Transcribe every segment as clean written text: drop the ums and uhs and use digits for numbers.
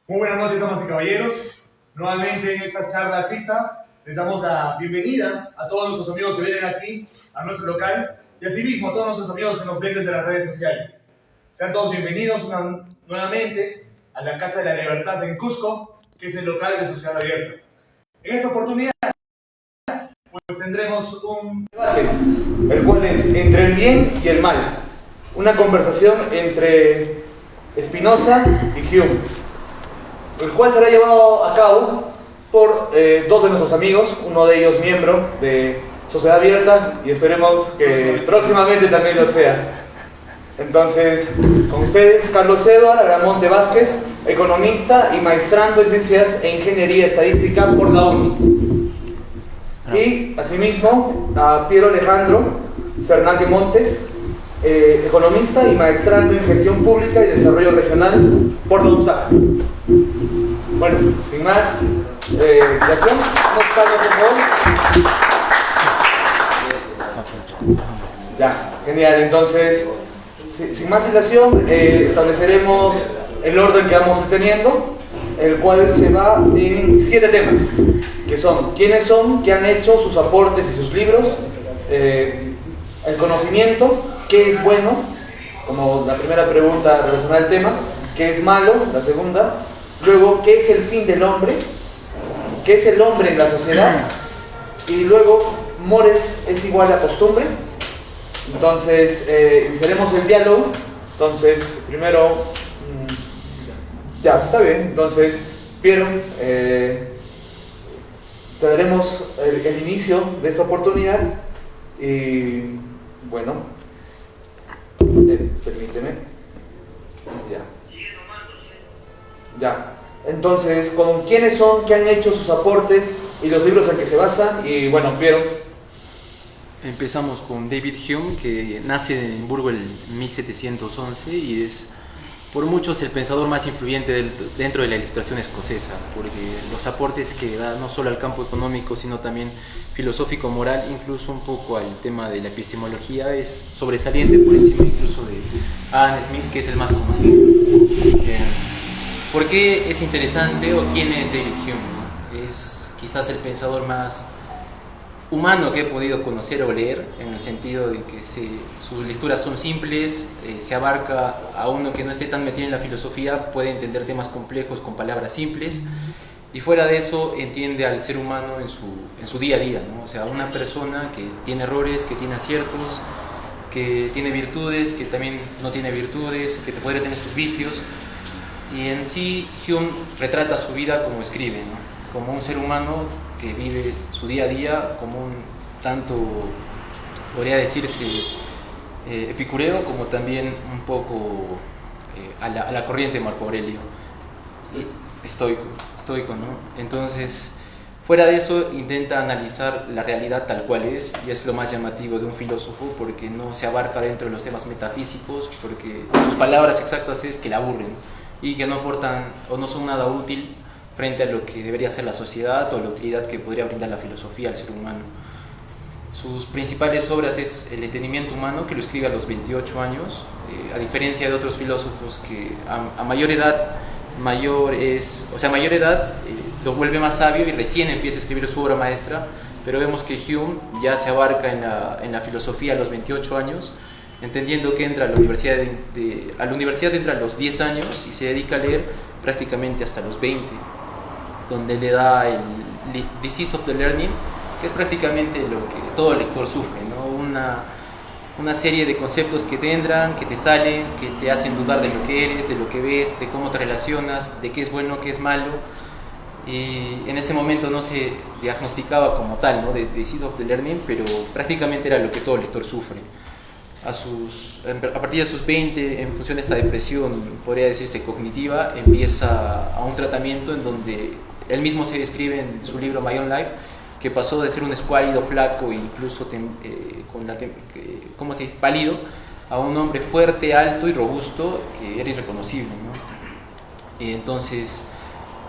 Muy buenas noches, damas y caballeros. Nuevamente en estas charlas CISA les damos la bienvenida a todos nuestros amigos que vienen aquí a nuestro local y asimismo a todos nuestros amigos que nos ven desde las redes sociales. Sean todos bienvenidos nuevamente a la Casa de la Libertad en Cusco, que es el local de Sociedad Abierta. En esta oportunidad pues tendremos un debate, el cual es entre el bien y el mal. Una conversación entre Spinoza y Hume, el cual será llevado a cabo por dos de nuestros amigos, uno de ellos miembro de Sociedad Abierta y esperemos que próximamente también lo sea. Entonces, con ustedes, Carlos Eduardo Agramonte Vázquez, economista y maestrando en Ciencias e Ingeniería Estadística por la ONU. Y, asimismo, a Piero Alejandro Cernaque Montes, economista y maestrando en Gestión Pública y Desarrollo Regional por la UNSAC. Bueno, sin más dilación, Carlos, por favor. Ya, genial. Entonces, sin más dilación, estableceremos el orden que vamos teniendo, el cual se va en 7 temas, que son quiénes son, qué han hecho, sus aportes y sus libros, el conocimiento, qué es bueno, como la primera pregunta relacionada al tema, qué es malo, la segunda, luego qué es el fin del hombre, qué es el hombre en la sociedad, y luego mores es igual a costumbre. Entonces iniciaremos el diálogo. Entonces primero ya, está bien. Entonces, Piero, te daremos el inicio de esta oportunidad y bueno, permíteme. Ya. Entonces, con quiénes son, qué han hecho, sus aportes y los libros en que se basan. Y bueno, Piero. Empezamos con David Hume, que nace en Edimburgo en 1711 y es por muchos el pensador más influyente dentro de la ilustración escocesa, porque los aportes que da no solo al campo económico, sino también filosófico, moral, incluso un poco al tema de la epistemología, es sobresaliente por encima incluso de Adam Smith, que es el más conocido. ¿Por qué es interesante o quién es David Hume? Es quizás el pensador más humano que he podido conocer o leer, en el sentido de que sus lecturas son simples, se abarca a uno que no esté tan metido en la filosofía, puede entender temas complejos con palabras simples, y fuera de eso entiende al ser humano en su día a día, ¿no? O sea, una persona que tiene errores, que tiene aciertos, que tiene virtudes, que también no tiene virtudes, que podría tener sus vicios, y en sí Hume retrata su vida como escribe, ¿no? Como un ser humano que vive su día a día como un tanto, podría decirse, epicureo, como también un poco a la corriente de Marco Aurelio, estoico, ¿no? Entonces, fuera de eso, intenta analizar la realidad tal cual es, y es lo más llamativo de un filósofo, porque no se abarca dentro de los temas metafísicos, porque sus palabras exactas es que la aburren y que no aportan o no son nada útil frente a lo que debería ser la sociedad o la utilidad que podría brindar la filosofía al ser humano. Sus principales obras es El entendimiento humano, que lo escribe a los 28 años, a diferencia de otros filósofos que a mayor edad lo vuelve más sabio y recién empieza a escribir su obra maestra, pero vemos que Hume ya se abarca en la filosofía a los 28 años, entendiendo que entra a la universidad entra a los 10 años y se dedica a leer prácticamente hasta los 20, donde le da el Disease of the Learning, que es prácticamente lo que todo lector sufre, ¿no? Una serie de conceptos que te entran, que te salen, que te hacen dudar de lo que eres, de lo que ves, de cómo te relacionas, de qué es bueno, qué es malo, y en ese momento no se diagnosticaba como tal, ¿no? De Disease of the Learning, pero prácticamente era lo que todo lector sufre. A partir de sus 20, en función de esta depresión, podría decirse cognitiva, empieza a un tratamiento en donde él mismo se describe en su libro My Own Life, que pasó de ser un escuálido, flaco e incluso pálido, a un hombre fuerte, alto y robusto, que era irreconocible, ¿no? Y entonces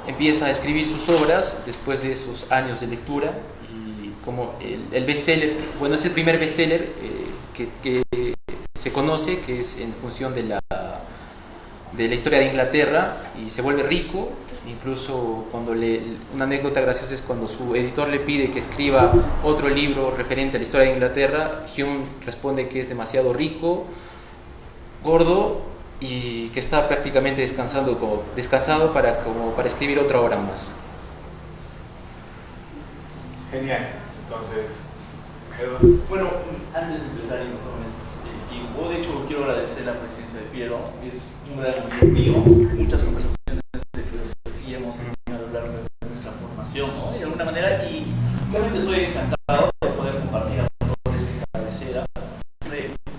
empieza a escribir sus obras después de esos años de lectura, y como el bestseller, bueno, es el primer bestseller que se conoce, que es en función de de la historia de Inglaterra y se vuelve rico. Incluso una anécdota graciosa es cuando su editor le pide que escriba otro libro referente a la historia de Inglaterra, Hume responde que es demasiado rico, gordo y que está prácticamente descansado para escribir otra obra más. Genial. Entonces, bueno, antes de empezar y no tomes tiempo, de hecho quiero agradecer la presencia de Piero, es un gran amigo mío, muchas conversaciones de filosofía hemos tenido a lo largo de nuestra formación, ¿no? De alguna manera, y realmente estoy encantado de poder compartir autores de cabecera.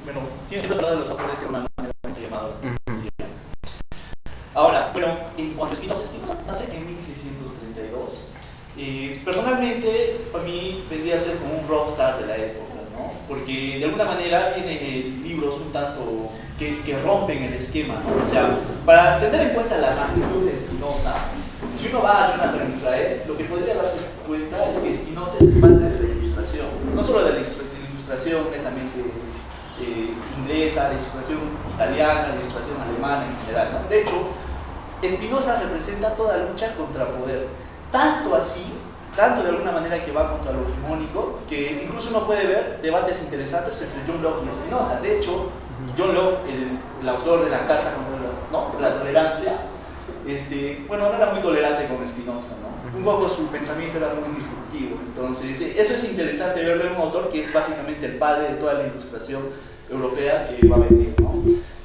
Bueno, siempre se habla de los autores que de alguna manera se han llamado la atención. Ahora, bueno, en cuanto a Spinoza nace en 1632. Personalmente, para mí vendría a ser como un rockstar de la época, ¿no? Porque de alguna manera tiene libros un tanto que rompen el esquema, ¿no? O sea, para tener en cuenta la magnitud de Spinoza, si uno va a Jonathan Israel, lo que podría darse cuenta es que Spinoza es el padre de la ilustración, no solo de la ilustración netamente inglesa, la ilustración italiana, la ilustración alemana en general, ¿no? De hecho, Spinoza representa toda lucha contra poder, tanto de alguna manera que va contra lo hegemónico, que incluso uno puede ver debates interesantes entre John Locke y Spinoza. De hecho, John Locke, el autor de la Carta contra la Tolerancia, bueno, no era muy tolerante con Spinoza, ¿no? Un poco su pensamiento era muy disruptivo. Entonces, eso es interesante verlo en un autor que es básicamente el padre de toda la ilustración europea que va a venir, ¿no?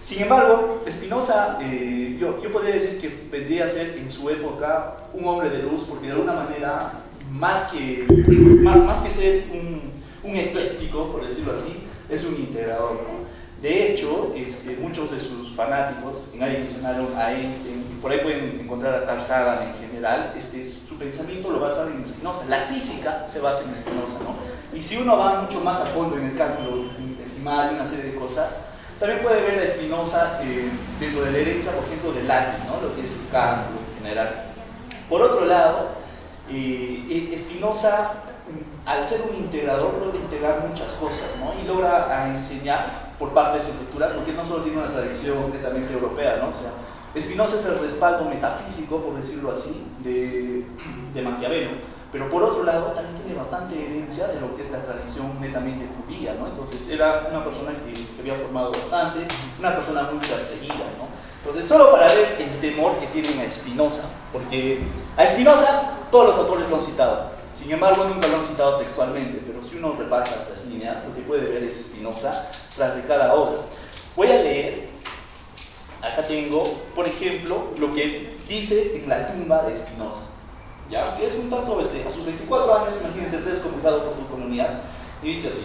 Sin embargo, Spinoza, yo podría decir que vendría a ser en su época un hombre de luz, porque de alguna manera, más que ser un ecléctico, por decirlo así, es un integrador, ¿no? De hecho, muchos de sus fanáticos, en ahí mencionaron a Einstein, y por ahí pueden encontrar a Carl Sagan en general, su pensamiento lo basan en Spinoza, la física se basa en Spinoza, ¿no? Y si uno va mucho más a fondo en el cálculo infinitesimal y una serie de cosas, también puede ver a Spinoza dentro de la herencia, por ejemplo, de Leibniz, ¿no? Lo que es el cálculo en general. Por otro lado, Spinoza, al ser un integrador, logra integrar muchas cosas, ¿no? Y logra enseñar por parte de sus lecturas, porque no solo tiene una tradición netamente europea, ¿no? O sea, Spinoza es el respaldo metafísico, por decirlo así, de Maquiavelo. Pero por otro lado también tiene bastante herencia de lo que es la tradición netamente judía, ¿no? Entonces era una persona que se había formado bastante, una persona muy perseguida, ¿no? Entonces solo para ver el temor que tienen a Spinoza, porque a Spinoza todos los autores lo han citado, sin embargo nunca lo han citado textualmente, pero si uno repasa las líneas, lo que puede ver es Spinoza tras de cada obra. Voy a leer, acá tengo, por ejemplo, lo que dice en la tumba de Spinoza. ¿Ya? Que es un tanto, a sus 24 años, imagínense ser excomulgado por tu comunidad, y dice así: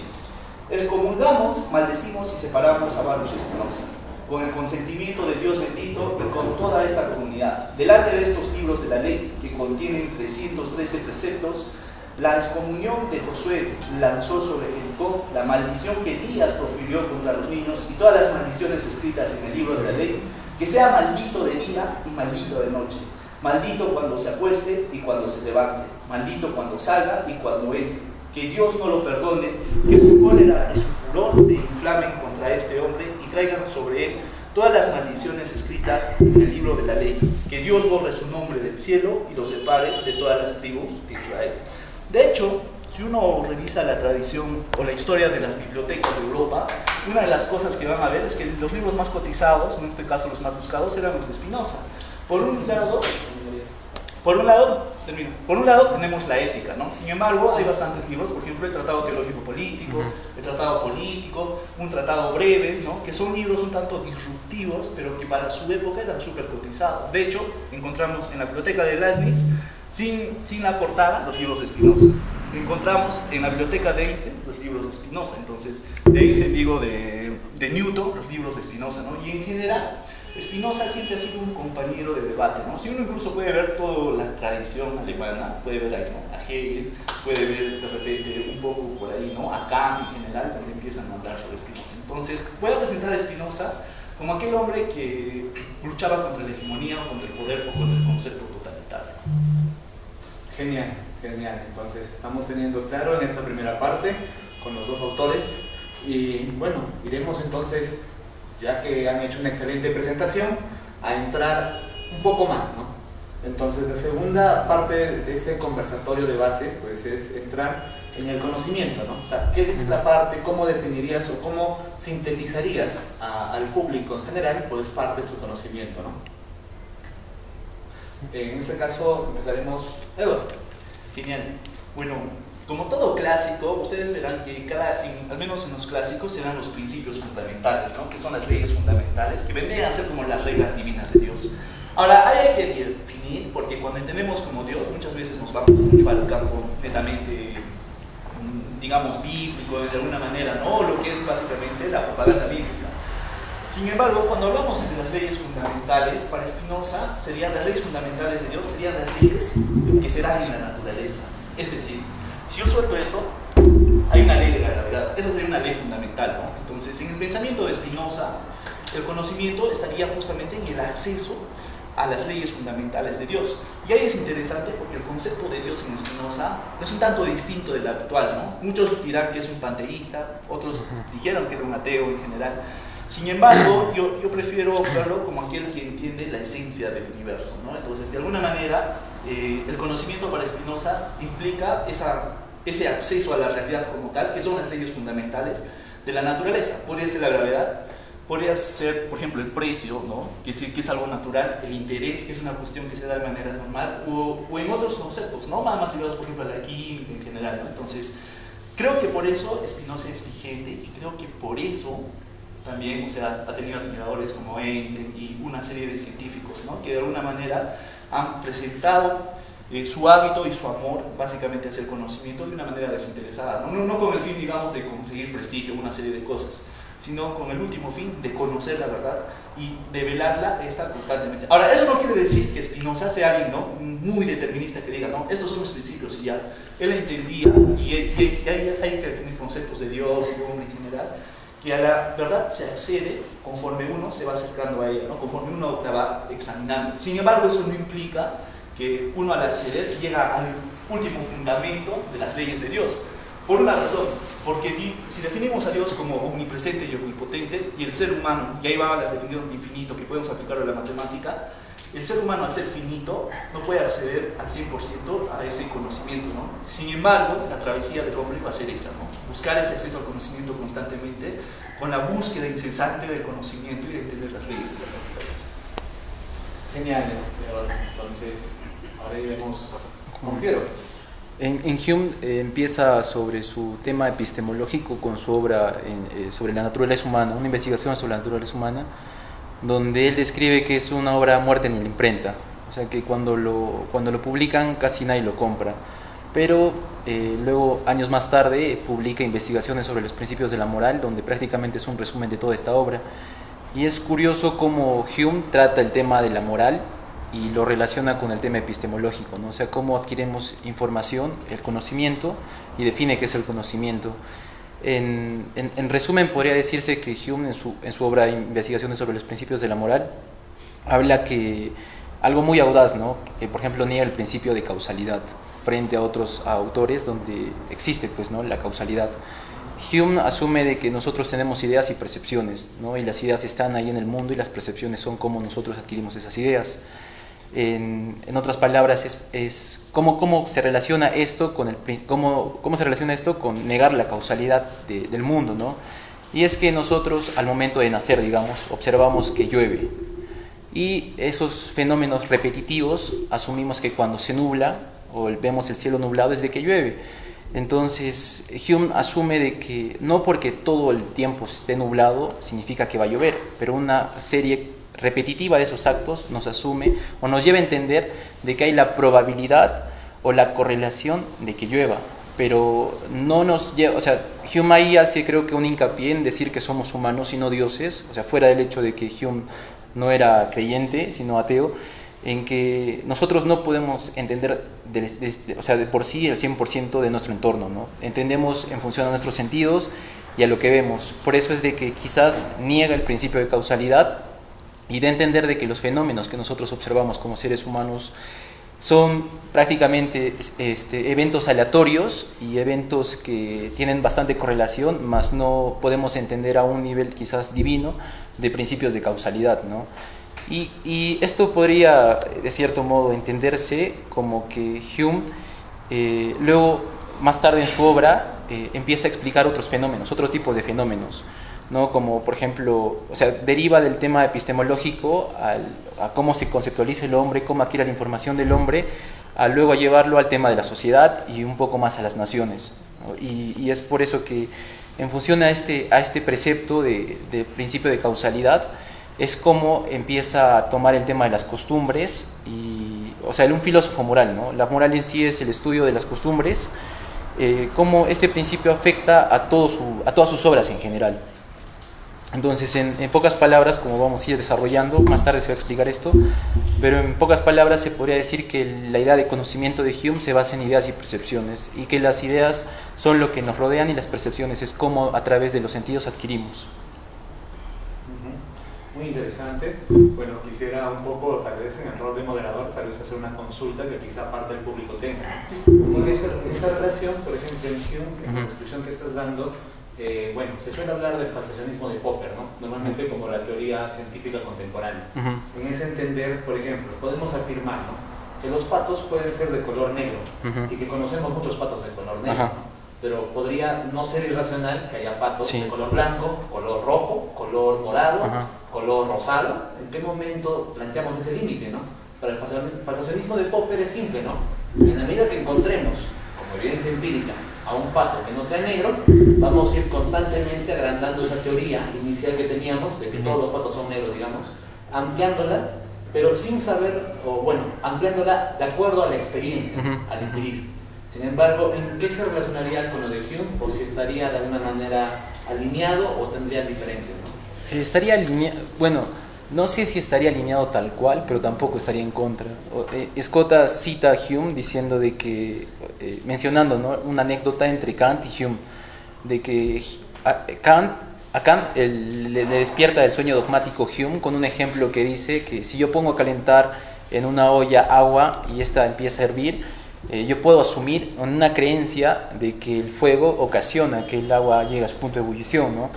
excomulgamos, maldecimos y separamos a Baruch Spinoza, con el consentimiento de Dios bendito y con toda esta comunidad. Delante de estos libros de la ley, que contienen 313 preceptos, la excomunión de Josué lanzó sobre Jericó la maldición que Elías profirió contra los niños y todas las maldiciones escritas en el libro de la ley, que sea maldito de día y maldito de noche. Maldito cuando se acueste y cuando se levante, maldito cuando salga y cuando entre. Que Dios no lo perdone, que su cólera y su furor se inflamen contra este hombre y traigan sobre él todas las maldiciones escritas en el libro de la ley. Que Dios borre su nombre del cielo y lo separe de todas las tribus de Israel. De hecho, si uno revisa la tradición o la historia de las bibliotecas de Europa, una de las cosas que van a ver es que los libros más cotizados, en este caso los más buscados, eran los de Spinoza. Por un lado tenemos la ética, ¿no? Sin embargo, hay bastantes libros, por ejemplo, el Tratado Teológico Político, el Tratado Político, un tratado breve, ¿no? Que son libros un tanto disruptivos, pero que para su época eran súper cotizados. De hecho, encontramos en la biblioteca de Leibniz, sin la portada, los libros de Spinoza. Encontramos en la biblioteca de Einstein los libros de Spinoza. Entonces, de Einstein digo de Newton, los libros de Spinoza, ¿no? Y en general, Spinoza siempre ha sido un compañero de debate, ¿no? Si uno incluso puede ver toda la tradición alemana, puede ver ahí, ¿no? A Hegel, puede ver de repente un poco por ahí, ¿no? A Kant en general, donde empiezan a hablar sobre Spinoza. Entonces, voy a presentar a Spinoza como aquel hombre que luchaba contra la hegemonía, o contra el poder, o contra el concepto totalitario. Genial, genial. Entonces estamos teniendo claro en esta primera parte con los dos autores y bueno, iremos entonces, ya que han hecho una excelente presentación, a entrar un poco más, ¿no? Entonces, la segunda parte de este conversatorio debate, pues, es entrar en el conocimiento, ¿no? O sea, ¿qué es la parte, cómo definirías o cómo sintetizarías al público en general, pues, parte de su conocimiento, ¿no? En este caso, empezaremos, Eduardo. Genial. Bueno, como todo clásico, ustedes verán que al menos en los clásicos se dan los principios fundamentales, ¿no? Que son las leyes fundamentales, que vendrían a ser como las reglas divinas de Dios. Ahora, hay que definir, porque cuando entendemos como Dios, muchas veces nos vamos mucho al campo netamente, digamos, bíblico, de alguna manera, ¿no? Lo que es básicamente la propaganda bíblica. Sin embargo, cuando hablamos de las leyes fundamentales, para Spinoza, las leyes fundamentales de Dios serían las leyes que se dan en la naturaleza. Es decir, si yo suelto esto, hay una ley de la gravedad. Esa sería una ley fundamental, ¿no? Entonces, en el pensamiento de Spinoza, el conocimiento estaría justamente en el acceso a las leyes fundamentales de Dios. Y ahí es interesante porque el concepto de Dios en Spinoza es un tanto distinto del actual, ¿no? Muchos dirán que es un panteísta, otros dijeron que era un ateo en general. Sin embargo, yo prefiero verlo como aquel que entiende la esencia del universo, ¿no? Entonces, de alguna manera, el conocimiento para Spinoza implica ese acceso a la realidad como tal, que son las leyes fundamentales de la naturaleza. Podría ser la gravedad, podría ser, por ejemplo, el precio, ¿no? que es algo natural, el interés, que es una cuestión que se da de manera normal, o en otros conceptos, ¿no? Más ligados, por ejemplo, a la química en general, ¿no? Entonces, creo que por eso Spinoza es vigente y creo que por eso también, o sea, ha tenido admiradores como Einstein y una serie de científicos, ¿no? Que de alguna manera han presentado su hábito y su amor básicamente hacia el conocimiento de una manera desinteresada, no con el fin, digamos, de conseguir prestigio o una serie de cosas, sino con el último fin de conocer la verdad y de velarla constantemente. Ahora, eso no quiere decir que Spinoza sea alguien, ¿no? muy determinista que diga, no, estos son los principios y ya. Él entendía, y hay que definir conceptos de Dios y hombre en general, que a la verdad se accede conforme uno se va acercando a ella, ¿no? Conforme uno la va examinando. Sin embargo, eso no implica que uno al acceder llega al último fundamento de las leyes de Dios. Por una razón, porque si definimos a Dios como omnipresente y omnipotente, y el ser humano, y ahí van las definiciones de infinito que podemos aplicar a la matemática, el ser humano al ser finito no puede acceder al 100% a ese conocimiento, ¿no? Sin embargo, la travesía del hombre va a ser esa, ¿no? Buscar ese acceso al conocimiento constantemente, con la búsqueda incesante del conocimiento y de entender las leyes de la naturaleza. Genial, entonces, ahora iremos con Piero. En Hume empieza sobre su tema epistemológico con su obra sobre la naturaleza humana, una investigación sobre la naturaleza humana, donde él describe que es una obra muerta en la imprenta, o sea que cuando lo publican casi nadie lo compra, pero luego años más tarde publica investigaciones sobre los principios de la moral, donde prácticamente es un resumen de toda esta obra. Y es curioso cómo Hume trata el tema de la moral y lo relaciona con el tema epistemológico, ¿no? O sea, cómo adquirimos información, el conocimiento, y define qué es el conocimiento. En resumen, podría decirse que Hume, en su obra Investigaciones sobre los principios de la moral, habla que algo muy audaz, ¿no? Que por ejemplo niega el principio de causalidad frente a otros autores donde existe, pues, ¿no? la causalidad. Hume asume de que nosotros tenemos ideas y percepciones, ¿no? Y las ideas están ahí en el mundo y las percepciones son cómo nosotros adquirimos esas ideas. En otras palabras, es cómo se relaciona esto con cómo se relaciona esto con negar la causalidad del mundo, ¿no? Y es que nosotros al momento de nacer, digamos, observamos que llueve y esos fenómenos repetitivos asumimos que cuando se nubla o vemos el cielo nublado es de que llueve. Entonces Hume asume de que no porque todo el tiempo esté nublado significa que va a llover, pero una serie repetitiva de esos actos nos asume o nos lleva a entender de que hay la probabilidad o la correlación de que llueva, pero no nos lleva, o sea, Hume ahí hace creo que un hincapié en decir que somos humanos y no dioses, o sea, fuera del hecho de que Hume no era creyente, sino ateo, en que nosotros no podemos entender o sea, de por sí el 100% de nuestro entorno, ¿no? Entendemos en función a nuestros sentidos y a lo que vemos. Por eso es de que quizás niega el principio de causalidad y de entender de que los fenómenos que nosotros observamos como seres humanos son prácticamente eventos aleatorios y eventos que tienen bastante correlación, mas no podemos entender a un nivel quizás divino de principios de causalidad, ¿no? Y esto podría, de cierto modo, entenderse como que Hume, luego, más tarde en su obra, empieza a explicar otros fenómenos, otro tipo de fenómenos, ¿no? Como, por ejemplo, o sea, deriva del tema epistemológico a cómo se conceptualiza el hombre, cómo adquiere la información del hombre, a luego llevarlo al tema de la sociedad y un poco más a las naciones, ¿no? Y es por eso que, en función a este precepto de principio de causalidad, es como empieza a tomar el tema de las costumbres, o sea, un filósofo moral, ¿no? La moral en sí es el estudio de las costumbres, cómo este principio afecta a todas sus obras en general. Entonces, en pocas palabras, como vamos a ir desarrollando, más tarde se va a explicar esto, pero en pocas palabras se podría decir que la idea de conocimiento de Hume se basa en ideas y percepciones, y que las ideas son lo que nos rodean y las percepciones es cómo a través de los sentidos adquirimos. Muy interesante. Bueno, quisiera un poco, tal vez en el rol de moderador, tal vez hacer una consulta que quizá parte del público tenga. En esta relación, por ejemplo, en Hume, en la descripción que estás dando, bueno, se suele hablar del falsacionismo de Popper, ¿no? Normalmente como la teoría científica contemporánea. En ese entender, por ejemplo, podemos afirmar, ¿no?, que los patos pueden ser de color negro y que conocemos muchos patos de color negro, ¿no? Pero podría no ser irracional que haya patos de color blanco, color rojo, color morado, color rosado. ¿En qué momento planteamos ese límite, no? Para el falsacionismo de Popper es simple, ¿no? En la medida que encontremos, como evidencia empírica, a un pato que no sea negro, vamos a ir constantemente agrandando esa teoría inicial que teníamos de que todos los patos son negros, digamos, ampliándola, pero sin saber, o bueno, ampliándola de acuerdo a la experiencia, al empirismo. Sin embargo, ¿en qué se relacionaría con lo de Hume? ¿O si estaría de alguna manera alineado o tendría diferencias, ¿no? Estaría alineado, bueno, no sé si estaría alineado tal cual, pero tampoco estaría en contra. Escota cita a Hume diciendo de que, mencionando, ¿no?, una anécdota entre Kant y Hume, de que a Kant le despierta del sueño dogmático Hume con un ejemplo que dice que si yo pongo a calentar en una olla agua y esta empieza a hervir, yo puedo asumir una creencia de que el fuego ocasiona que el agua llegue a su punto de ebullición, ¿no?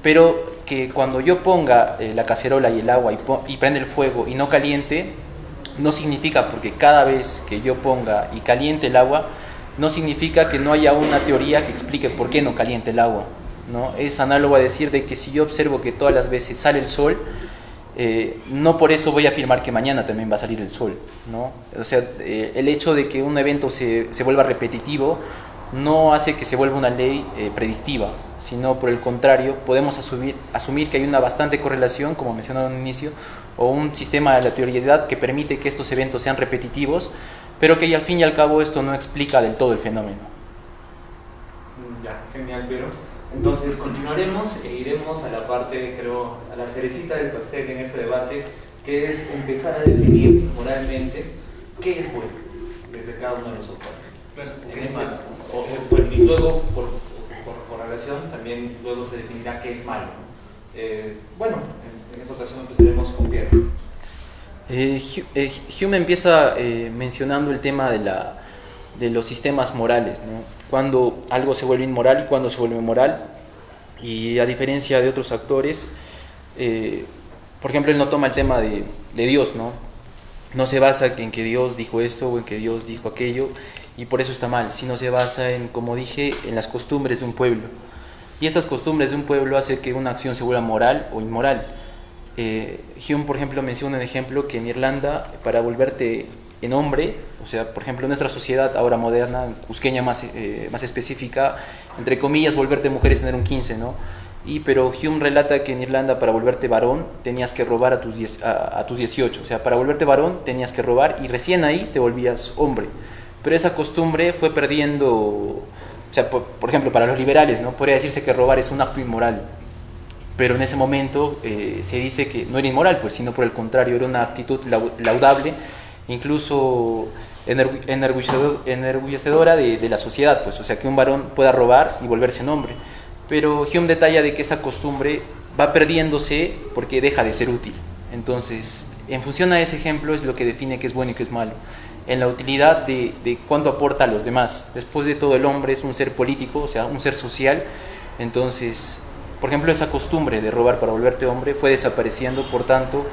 Pero que cuando yo ponga la cacerola y el agua y prende el fuego y no caliente, no significa, porque cada vez que yo ponga y caliente el agua, no significa que no haya una teoría que explique por qué no caliente el agua, ¿no? Es análogo a decir de que si yo observo que todas las veces sale el sol, no por eso voy a afirmar que mañana también va a salir el sol, ¿no? O sea, el hecho de que un evento se vuelva repetitivo no hace que se vuelva una ley predictiva, sino por el contrario, podemos asumir que hay una bastante correlación, como mencionaba en un inicio, o un sistema de la teorialidad que permite que estos eventos sean repetitivos, pero que al fin y al cabo esto no explica del todo el fenómeno. Ya, genial, pero entonces continuaremos e iremos a la parte, creo, a la cerecita del pastel en este debate, que es empezar a definir moralmente qué es bueno desde cada uno de los autores. Bueno, ¿qué es malo? Y luego, por relación, también luego se definirá qué es malo, ¿no? Bueno, en esta ocasión empezaremos con Pierre. Hume empieza mencionando el tema de los sistemas morales, ¿no? Cuando algo se vuelve inmoral y cuando se vuelve moral, y a diferencia de otros autores, por ejemplo, él no toma el tema de Dios, ¿no? No se basa en que Dios dijo esto o en que Dios dijo aquello, y por eso está mal, sino se basa en, como dije, en las costumbres de un pueblo. Y estas costumbres de un pueblo hacen que una acción se vuelva moral o inmoral. Hume, por ejemplo, menciona un ejemplo que en Irlanda, para volverte en hombre, o sea, por ejemplo, en nuestra sociedad ahora moderna, cusqueña más específica, entre comillas, volverte mujer es tener un 15, ¿no? Pero Hume relata que en Irlanda para volverte varón tenías que robar a tus 18, o sea, para volverte varón tenías que robar y recién ahí te volvías hombre. Pero esa costumbre fue perdiendo, o sea, por ejemplo, para los liberales, ¿no? Podría decirse que robar es un acto inmoral, pero en ese momento se dice que no era inmoral, pues, sino por el contrario, era una actitud laudable, incluso enorgullecedora de la sociedad, pues, o sea, que un varón pueda robar y volverse hombre. Pero Hume detalla de que esa costumbre va perdiéndose porque deja de ser útil. Entonces, en función a ese ejemplo es lo que define qué es bueno y qué es malo, en la utilidad de cuánto aporta a los demás. Después de todo, el hombre es un ser político, o sea, un ser social. Entonces, por ejemplo, esa costumbre de robar para volverte hombre fue desapareciendo, por tanto,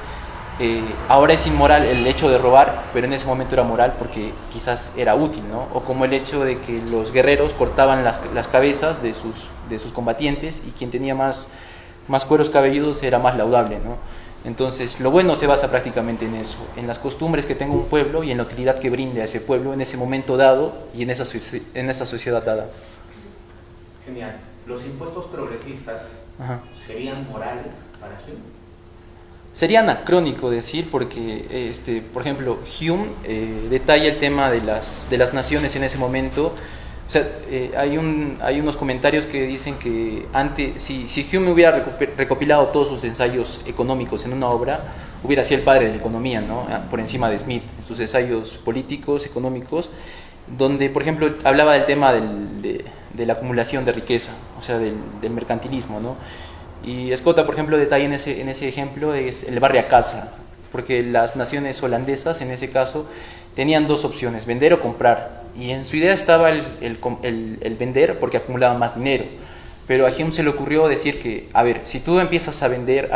ahora es inmoral el hecho de robar, pero en ese momento era moral porque quizás era útil, ¿no? O como el hecho de que los guerreros cortaban las cabezas de sus combatientes y quien tenía más cueros cabelludos era más laudable, ¿no? Entonces, lo bueno se basa prácticamente en eso, en las costumbres que tenga un pueblo y en la utilidad que brinde a ese pueblo en ese momento dado y en esa sociedad dada. Genial. ¿Los impuestos progresistas serían morales para Hume? Sería anacrónico decir porque, por ejemplo, Hume detalla el tema de las naciones en ese momento. O sea, hay unos comentarios que dicen que si Hume hubiera recopilado todos sus ensayos económicos en una obra, hubiera sido el padre de la economía, ¿no? Por encima de Smith, en sus ensayos políticos, económicos, donde, por ejemplo, hablaba del tema de la acumulación de riqueza, o sea, del mercantilismo, ¿no? Y Scotta, por ejemplo, detalla en ese ejemplo es el barrio a casa, porque las naciones holandesas, en ese caso, tenían dos opciones, vender o comprar. Y en su idea estaba el vender porque acumulaba más dinero. Pero a Hume se le ocurrió decir que, a ver, si tú empiezas a vender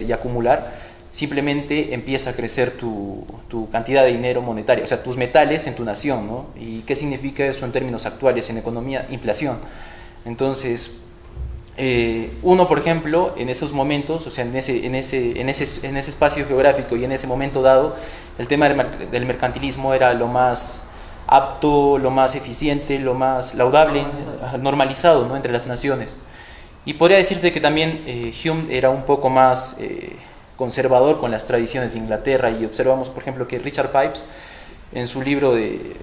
y acumular, simplemente empieza a crecer tu cantidad de dinero monetario, o sea, tus metales en tu nación, ¿no? ¿Y qué significa eso en términos actuales en economía? Inflación. Entonces, uno, por ejemplo, en esos momentos, o sea, en ese espacio geográfico y en ese momento dado, el tema del mercantilismo era lo más apto, lo más eficiente, lo más laudable, normalizado, ¿no?, entre las naciones. Y podría decirse que también Hume era un poco más conservador con las tradiciones de Inglaterra, y observamos, por ejemplo, que Richard Pipes, en su libro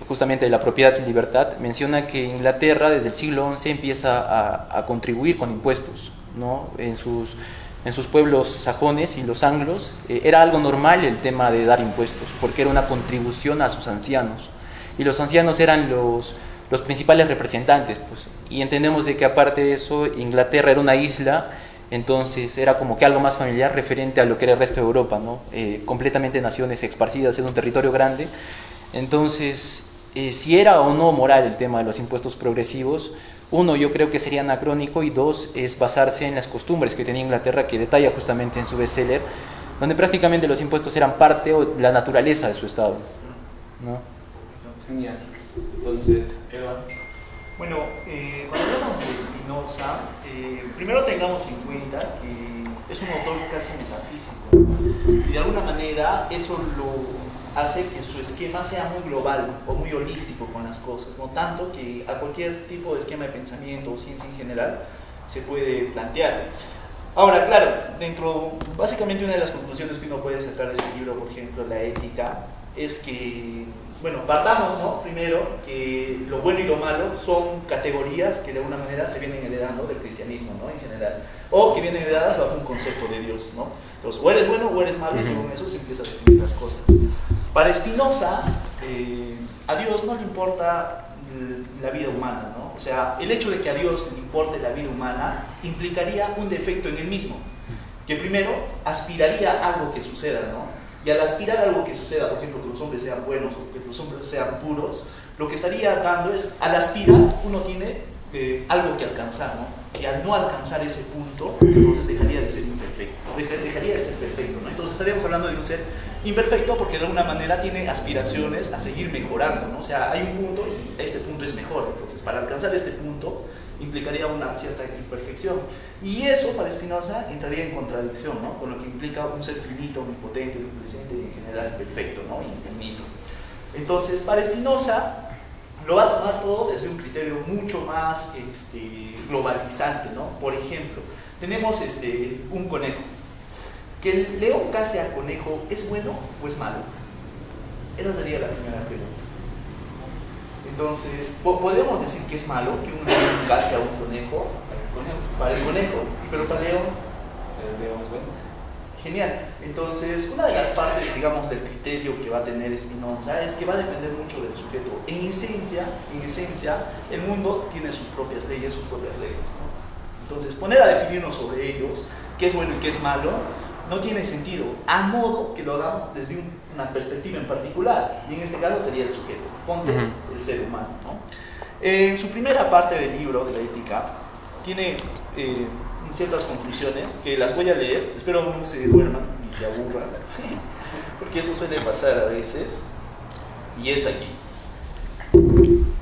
justamente de la propiedad y libertad, menciona que Inglaterra desde el siglo XI empieza a contribuir con impuestos, ¿no? En sus pueblos sajones y los anglos era algo normal el tema de dar impuestos, porque era una contribución a sus ancianos, y los ancianos eran los principales representantes, pues. Y entendemos de que aparte de eso, Inglaterra era una isla, entonces era como que algo más familiar referente a lo que era el resto de Europa, ¿no? Completamente naciones esparcidas en un territorio grande. Entonces, si era o no moral el tema de los impuestos progresivos, uno, yo creo que sería anacrónico, y dos, es basarse en las costumbres que tenía Inglaterra, que detalla justamente en su bestseller, donde prácticamente los impuestos eran parte o la naturaleza de su estado, ¿no? Genial. Entonces, Eduardo. Bueno, cuando hablamos de Spinoza, primero tengamos en cuenta que es un autor casi metafísico, y de alguna manera eso lo hace que su esquema sea muy global o muy holístico con las cosas, no tanto que a cualquier tipo de esquema de pensamiento o ciencia en general se puede plantear. Ahora, claro, básicamente una de las conclusiones que uno puede sacar de este libro, por ejemplo, la ética, es que, bueno, partamos, ¿no?, primero, que lo bueno y lo malo son categorías que de alguna manera se vienen heredando del cristianismo, ¿no?, en general, o que vienen heredadas bajo un concepto de Dios, ¿no? Entonces, o eres bueno o eres malo, y según eso se empieza a definir las cosas. Para Spinoza, a Dios no le importa la vida humana, ¿no? O sea, el hecho de que a Dios le importe la vida humana implicaría un defecto en él mismo, que primero aspiraría a algo que suceda, ¿no? Y al aspirar a algo que suceda, por ejemplo, que los hombres sean buenos o que los hombres sean puros, lo que estaría dando es, al aspirar, uno tiene algo que alcanzar, ¿no? Y al no alcanzar ese punto, entonces dejaría de ser imperfecto, dejaría de ser perfecto, ¿no? Entonces estaríamos hablando de un ser imperfecto porque de alguna manera tiene aspiraciones a seguir mejorando, ¿no? O sea, hay un punto y este punto es mejor, entonces para alcanzar este punto implicaría una cierta imperfección, y eso para Spinoza entraría en contradicción, ¿no?, con lo que implica un ser finito, omnipotente, omnipresente y en general perfecto, ¿no?, infinito. Entonces, para Spinoza lo va a tomar todo desde un criterio mucho más globalizante, ¿no? Por ejemplo, tenemos un conejo. ¿Que el león case al conejo es bueno o es malo? Esa sería la primera pregunta. Entonces, ¿podemos decir que es malo que un león case a un conejo? Para el conejo, pero para el león es bueno. Genial. Entonces, una de las partes, digamos, del criterio que va a tener Spinoza es que va a depender mucho del sujeto. En esencia, el mundo tiene sus propias leyes, ¿no? Entonces, poner a definirnos sobre ellos, qué es bueno y qué es malo, no tiene sentido, a modo que lo hagamos desde una perspectiva en particular, y en este caso sería el sujeto, ponte el ser humano, ¿no? En su primera parte del libro de la ética, tiene ciertas conclusiones que las voy a leer. Espero no se duerman ni se aburran, porque eso suele pasar a veces. Y es aquí.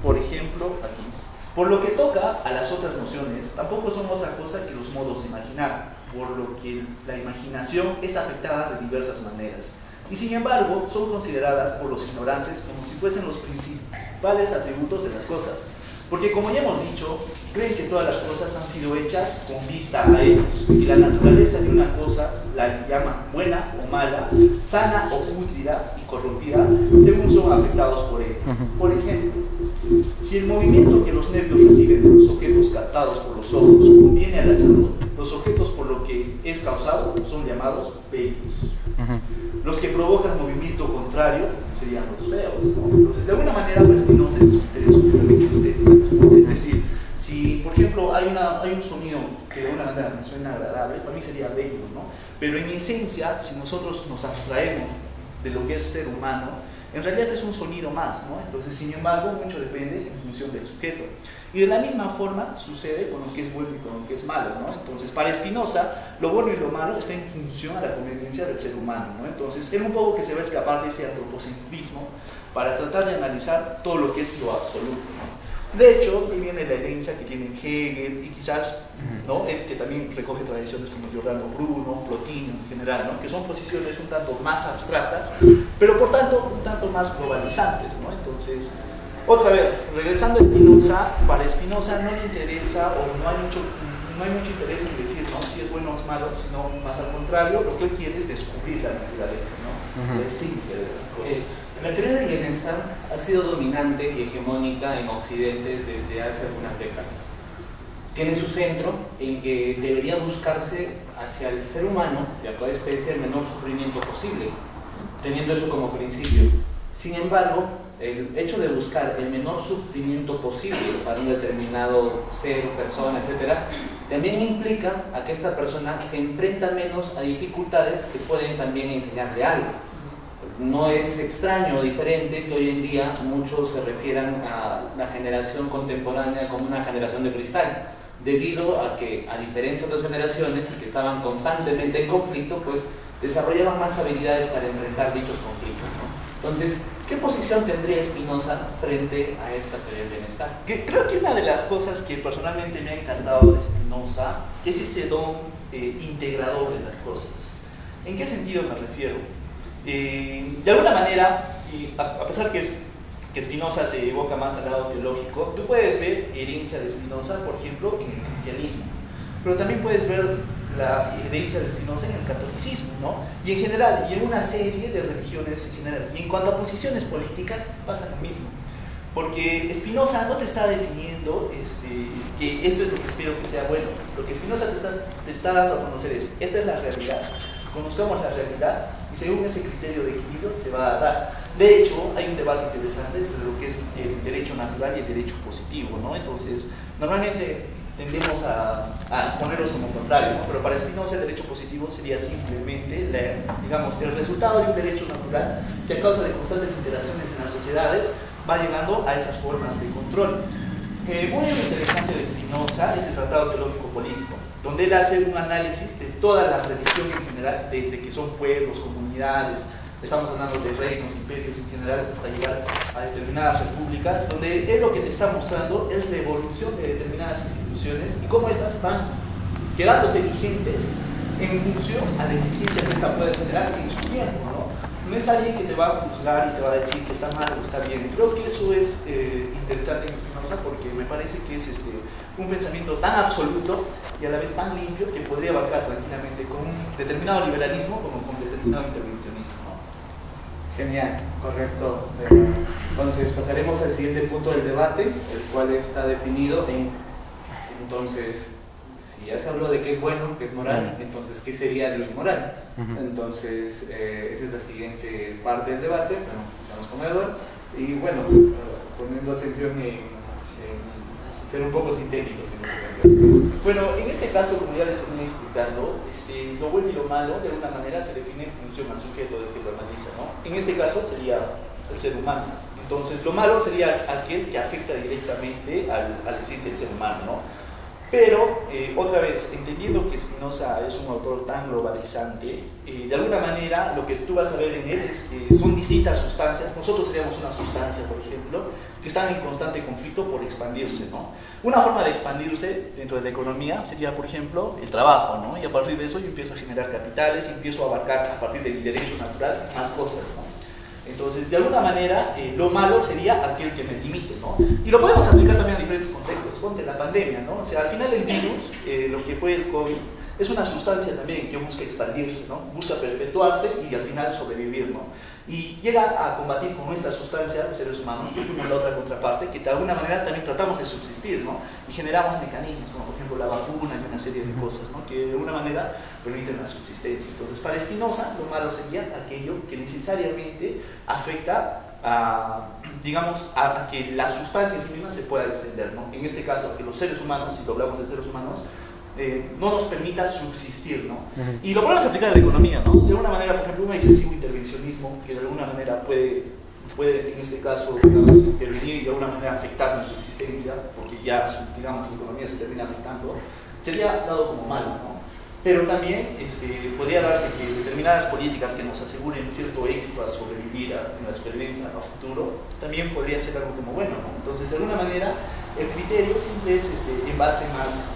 Por ejemplo, aquí. Por lo que toca a las otras nociones, tampoco son otra cosa que los modos de imaginar, por lo que la imaginación es afectada de diversas maneras. Y sin embargo, son consideradas por los ignorantes como si fuesen los principales atributos de las cosas. Porque como ya hemos dicho, creen que todas las cosas han sido hechas con vista a ellos, y la naturaleza de una cosa la llaman buena o mala, sana o pútrida y corrompida, según son afectados por ella. Por ejemplo, si el movimiento que los nervios reciben de los objetos captados por los ojos conviene a la salud, los objetos por lo que es causado son llamados bellos. Los que provocan movimiento contrario serían los feos, ¿no? Entonces, de alguna manera, pues Spinoza estos criterios completamente estéticos, ¿no? Es decir, si, por ejemplo, hay un sonido que de alguna manera me suena agradable, para mí sería bello, ¿no? Pero en esencia, si nosotros nos abstraemos de lo que es ser humano, en realidad es un sonido más, ¿no? Entonces, sin embargo, mucho depende en función del sujeto. Y de la misma forma sucede con lo que es bueno y con lo que es malo, ¿no? Entonces, para Spinoza, lo bueno y lo malo está en función a la conveniencia del ser humano, ¿no? Entonces, él un poco que se va a escapar de ese antropocentrismo para tratar de analizar todo lo que es lo absoluto, ¿no? De hecho, ahí viene la herencia que tiene Hegel y quizás, ¿no?, que también recoge tradiciones como Giordano Bruno, Plotino en general, ¿no?, que son posiciones un tanto más abstractas, pero por tanto un tanto más globalizantes, ¿no? Entonces, otra vez, regresando a Spinoza, para Spinoza no le interesa o no hay mucho interés en decir, ¿no?, si es bueno o es malo, sino más al contrario, lo que él quiere es descubrir la naturaleza, ¿no?, la esencia de las cosas. La teoría del bienestar ha sido dominante y hegemónica en Occidente desde hace algunas décadas. Tiene su centro en que debería buscarse hacia el ser humano y a toda especie el menor sufrimiento posible, teniendo eso como principio. Sin embargo, el hecho de buscar el menor sufrimiento posible para un determinado ser, persona, etc., también implica a que esta persona se enfrenta menos a dificultades que pueden también enseñarle algo. No es extraño o diferente que hoy en día muchos se refieran a la generación contemporánea como una generación de cristal, debido a que, a diferencia de otras generaciones que estaban constantemente en conflicto, pues desarrollaban más habilidades para enfrentar dichos conflictos, ¿no? Entonces, ¿qué posición tendría Spinoza frente a esta teoría del bienestar? Creo que una de las cosas que personalmente me ha encantado de Spinoza es ese don integrador de las cosas. ¿En qué sentido me refiero? De alguna manera, a pesar que Spinoza se evoca más al lado teológico, tú puedes ver herencia de Spinoza, por ejemplo, en el cristianismo, pero también puedes ver la herencia de Spinoza en el catolicismo, ¿no? Y en general, y en una serie de religiones en general. Y en cuanto a posiciones políticas, pasa lo mismo. Porque Spinoza no te está definiendo que esto es lo que espero que sea bueno. Lo que Spinoza te está dando a conocer es, esta es la realidad, conozcamos la realidad y según ese criterio de equilibrio se va a dar. De hecho, hay un debate interesante entre lo que es el derecho natural y el derecho positivo, ¿no? Entonces, normalmente tendemos a ponerlos como contrario, ¿no? Pero para Spinoza el derecho positivo sería simplemente, digamos, el resultado de un derecho natural que a causa de constantes interacciones en las sociedades va llegando a esas formas de control. Muy interesante de Spinoza es el Tratado Teológico Político, donde él hace un análisis de toda la religión en general, desde que son pueblos, comunidades, estamos hablando de reinos, imperios en general, hasta llegar a determinadas repúblicas, donde él lo que te está mostrando es la evolución de determinadas instituciones y cómo estas van quedándose vigentes en función a la eficiencia que esta puede generar en su tiempo, ¿no? No es alguien que te va a juzgar y te va a decir que está mal o está bien. Creo que eso es interesante en Spinoza porque me parece que es un pensamiento tan absoluto y a la vez tan limpio que podría abarcar tranquilamente con un determinado liberalismo como con determinado intervencionismo, ¿no? Genial, correcto. Entonces pasaremos al siguiente punto del debate, el cual está definido en, entonces, si ya se habló de qué es bueno, qué es moral, entonces ¿qué sería lo inmoral? Entonces, esa es la siguiente parte del debate. Bueno, empezamos con Edward y bueno, poniendo atención en ser un poco sintéticos en esta ocasión. Bueno, en este caso, como ya les venía explicando, lo bueno y lo malo de alguna manera se define en función al sujeto del que lo analiza, ¿no? En este caso sería el ser humano. Entonces, lo malo sería aquel que afecta directamente a la esencia del ser humano, ¿no? Pero, otra vez, entendiendo que Spinoza es un autor tan globalizante, de alguna manera lo que tú vas a ver en él es que son distintas sustancias. Nosotros seríamos una sustancia, por ejemplo, que están en constante conflicto por expandirse, ¿no? Una forma de expandirse dentro de la economía sería, por ejemplo, el trabajo, ¿no? Y a partir de eso yo empiezo a generar capitales, empiezo a abarcar a partir del derecho natural más cosas, ¿no? Entonces, de alguna manera, lo malo sería aquel que me limite, ¿no? Y lo podemos aplicar también a diferentes contextos. Ponte la pandemia, ¿no? O sea, al final el virus, lo que fue el COVID, es una sustancia también que busca expandirse, ¿no? Busca perpetuarse y al final sobrevivir, ¿no? Y llega a combatir con nuestra sustancia, los seres humanos, que fuimos la otra contraparte, que de alguna manera también tratamos de subsistir, ¿no? Y generamos mecanismos, como por ejemplo la vacuna y una serie de cosas, ¿no? Que de alguna manera permiten la subsistencia. Entonces, para Spinoza, lo malo sería aquello que necesariamente afecta a, digamos, a que la sustancia en sí misma se pueda extender, ¿no? En este caso, a que los seres humanos, si lo hablamos de seres humanos, no nos permita subsistir, ¿no? Y lo podemos aplicar a la economía, ¿no? De alguna manera, por ejemplo, un excesivo intervencionismo que de alguna manera puede en este caso, digamos, intervenir y de alguna manera afectar nuestra existencia, porque ya, digamos, la economía se termina afectando, sería dado como malo, ¿no? Pero también podría darse que determinadas políticas que nos aseguren cierto éxito a sobrevivir en la supervivencia a futuro, también podría ser algo como bueno, ¿no? Entonces, de alguna manera, el criterio siempre es en base más...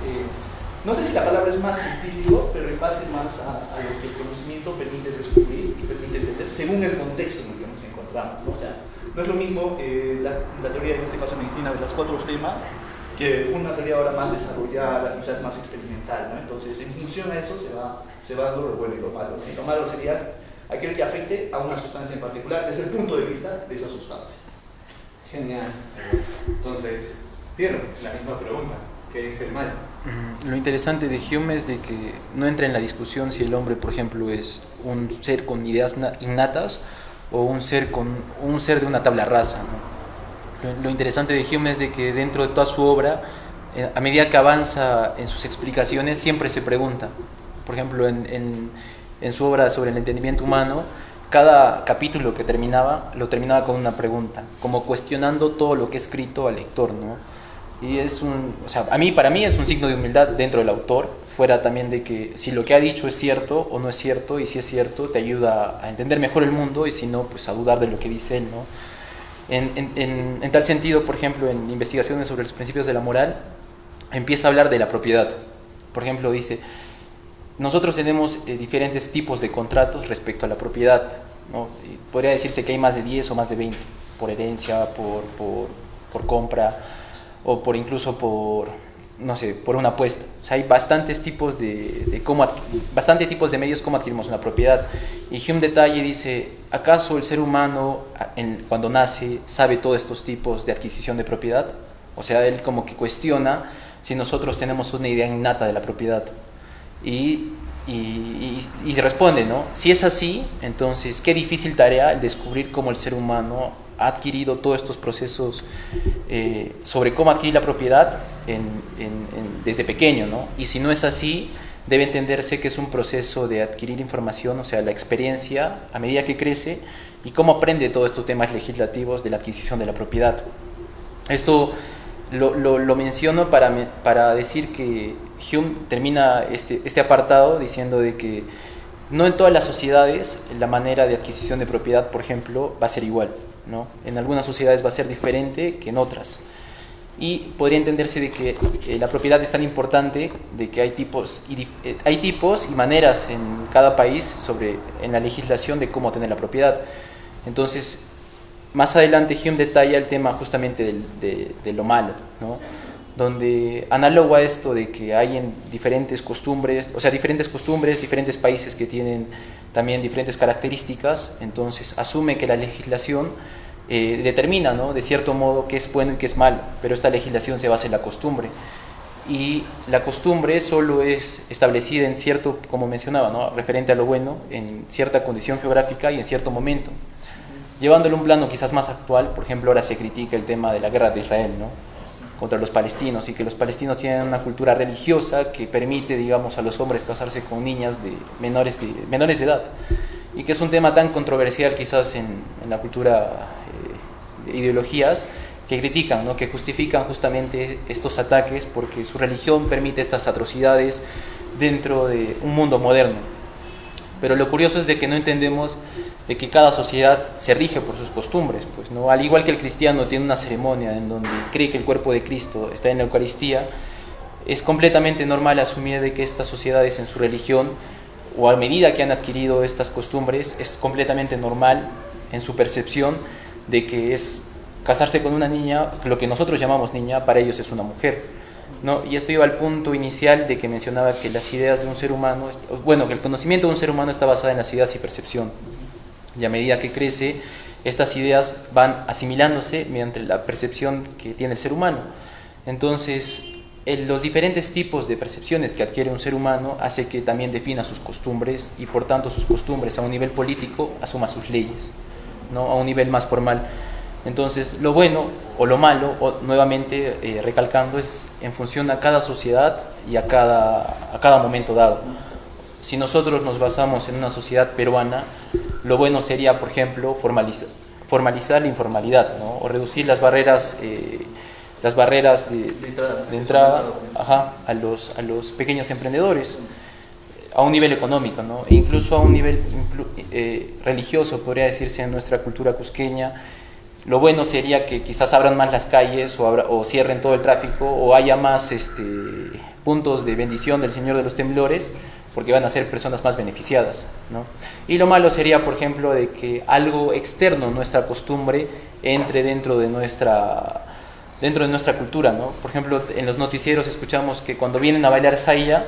no sé si la palabra es más científico, pero en base más a lo que el conocimiento permite descubrir y permite entender según el contexto en el que nos encontramos, ¿no? O sea, no es lo mismo la teoría, en este caso medicina, de las 4 flemas, que una teoría ahora más desarrollada, quizás más experimental, ¿no? Entonces, en función a eso se va dando lo bueno y lo malo, ¿no? Y lo malo sería aquel que afecte a una sustancia en particular desde el punto de vista de esa sustancia. Genial. Entonces, Piero, la misma pregunta. ¿Qué es el mal? Lo interesante de Hume es de que no entra en la discusión si el hombre, por ejemplo, es un ser con ideas innatas o un ser de una tabla rasa, ¿no? Lo interesante de Hume es de que dentro de toda su obra, a medida que avanza en sus explicaciones, siempre se pregunta. Por ejemplo, en su obra sobre el entendimiento humano, cada capítulo que lo terminaba con una pregunta, como cuestionando todo lo que ha escrito al lector, ¿no? Y para mí es un signo de humildad dentro del autor, fuera también de que si lo que ha dicho es cierto o no es cierto, y si es cierto te ayuda a entender mejor el mundo, y si no, pues a dudar de lo que dice él, ¿no? En tal sentido, por ejemplo, en investigaciones sobre los principios de la moral, empieza a hablar de la propiedad. Por ejemplo, dice, nosotros tenemos diferentes tipos de contratos respecto a la propiedad, ¿no? Y podría decirse que hay más de 10 o más de 20, por herencia, por compra, o incluso por una apuesta. O sea, hay bastantes tipos bastantes tipos de medios cómo adquirimos una propiedad. Y Hume detalla y dice, ¿acaso el ser humano cuando nace sabe todos estos tipos de adquisición de propiedad? O sea, él como que cuestiona si nosotros tenemos una idea innata de la propiedad. Y responde, ¿no? Si es así, entonces qué difícil tarea el descubrir cómo el ser humano ha adquirido todos estos procesos sobre cómo adquirir la propiedad desde pequeño, ¿no? Y si no es así, debe entenderse que es un proceso de adquirir información, o sea, la experiencia a medida que crece, y cómo aprende todos estos temas legislativos de la adquisición de la propiedad. Esto lo menciono para decir que Hume termina este apartado diciendo de que no en todas las sociedades la manera de adquisición de propiedad, por ejemplo, va a ser igual, ¿no? En algunas sociedades va a ser diferente que en otras. Y podría entenderse de que la propiedad es tan importante de que hay tipos y maneras en cada país en la legislación de cómo tener la propiedad. Entonces, más adelante Hume detalla el tema justamente de lo malo, ¿no? Donde análogo a esto de que hay diferentes costumbres, diferentes países que tienen también diferentes características, entonces asume que la legislación determina, ¿no?, de cierto modo qué es bueno y qué es malo, pero esta legislación se basa en la costumbre. Y la costumbre solo es establecida en cierto, como mencionaba, ¿no?, referente a lo bueno, en cierta condición geográfica y en cierto momento. Llevándolo a un plano quizás más actual, por ejemplo, ahora se critica el tema de la guerra de Israel, ¿no?, contra los palestinos, y que los palestinos tienen una cultura religiosa que permite, digamos, a los hombres casarse con niñas menores de edad, y que es un tema tan controversial quizás en la cultura de ideologías, que critican, ¿no? Que justifican justamente estos ataques porque su religión permite estas atrocidades dentro de un mundo moderno. Pero lo curioso es de que no entendemos de que cada sociedad se rige por sus costumbres, pues, ¿no? Al igual que el cristiano tiene una ceremonia en donde cree que el cuerpo de Cristo está en la Eucaristía, es completamente normal asumir de que estas sociedades en su religión, o a medida que han adquirido estas costumbres, es completamente normal en su percepción de que es casarse con una niña, lo que nosotros llamamos niña, para ellos es una mujer, ¿no? Y esto iba al punto inicial de que mencionaba que las ideas de un ser humano, bueno, que el conocimiento de un ser humano está basado en las ideas y percepción. Y a medida que crece, estas ideas van asimilándose mediante la percepción que tiene el ser humano. Entonces, los diferentes tipos de percepciones que adquiere un ser humano hace que también defina sus costumbres y por tanto sus costumbres a un nivel político asuma sus leyes, ¿no? A un nivel más formal. Entonces, lo bueno o lo malo, nuevamente recalcando, es en función a cada sociedad y a cada momento dado. Si nosotros nos basamos en una sociedad peruana, lo bueno sería, por ejemplo, formalizar la informalidad, ¿no? O reducir las barreras de entrada a los pequeños emprendedores a un nivel económico, ¿no? E incluso a un nivel religioso, podría decirse, en nuestra cultura cusqueña. Lo bueno sería que quizás abran más las calles o cierren todo el tráfico o haya más puntos de bendición del Señor de los Temblores, porque van a ser personas más beneficiadas, ¿no? Y lo malo sería, por ejemplo, de que algo externo a nuestra costumbre entre dentro de nuestra cultura, ¿no? Por ejemplo, en los noticieros escuchamos que cuando vienen a bailar saya,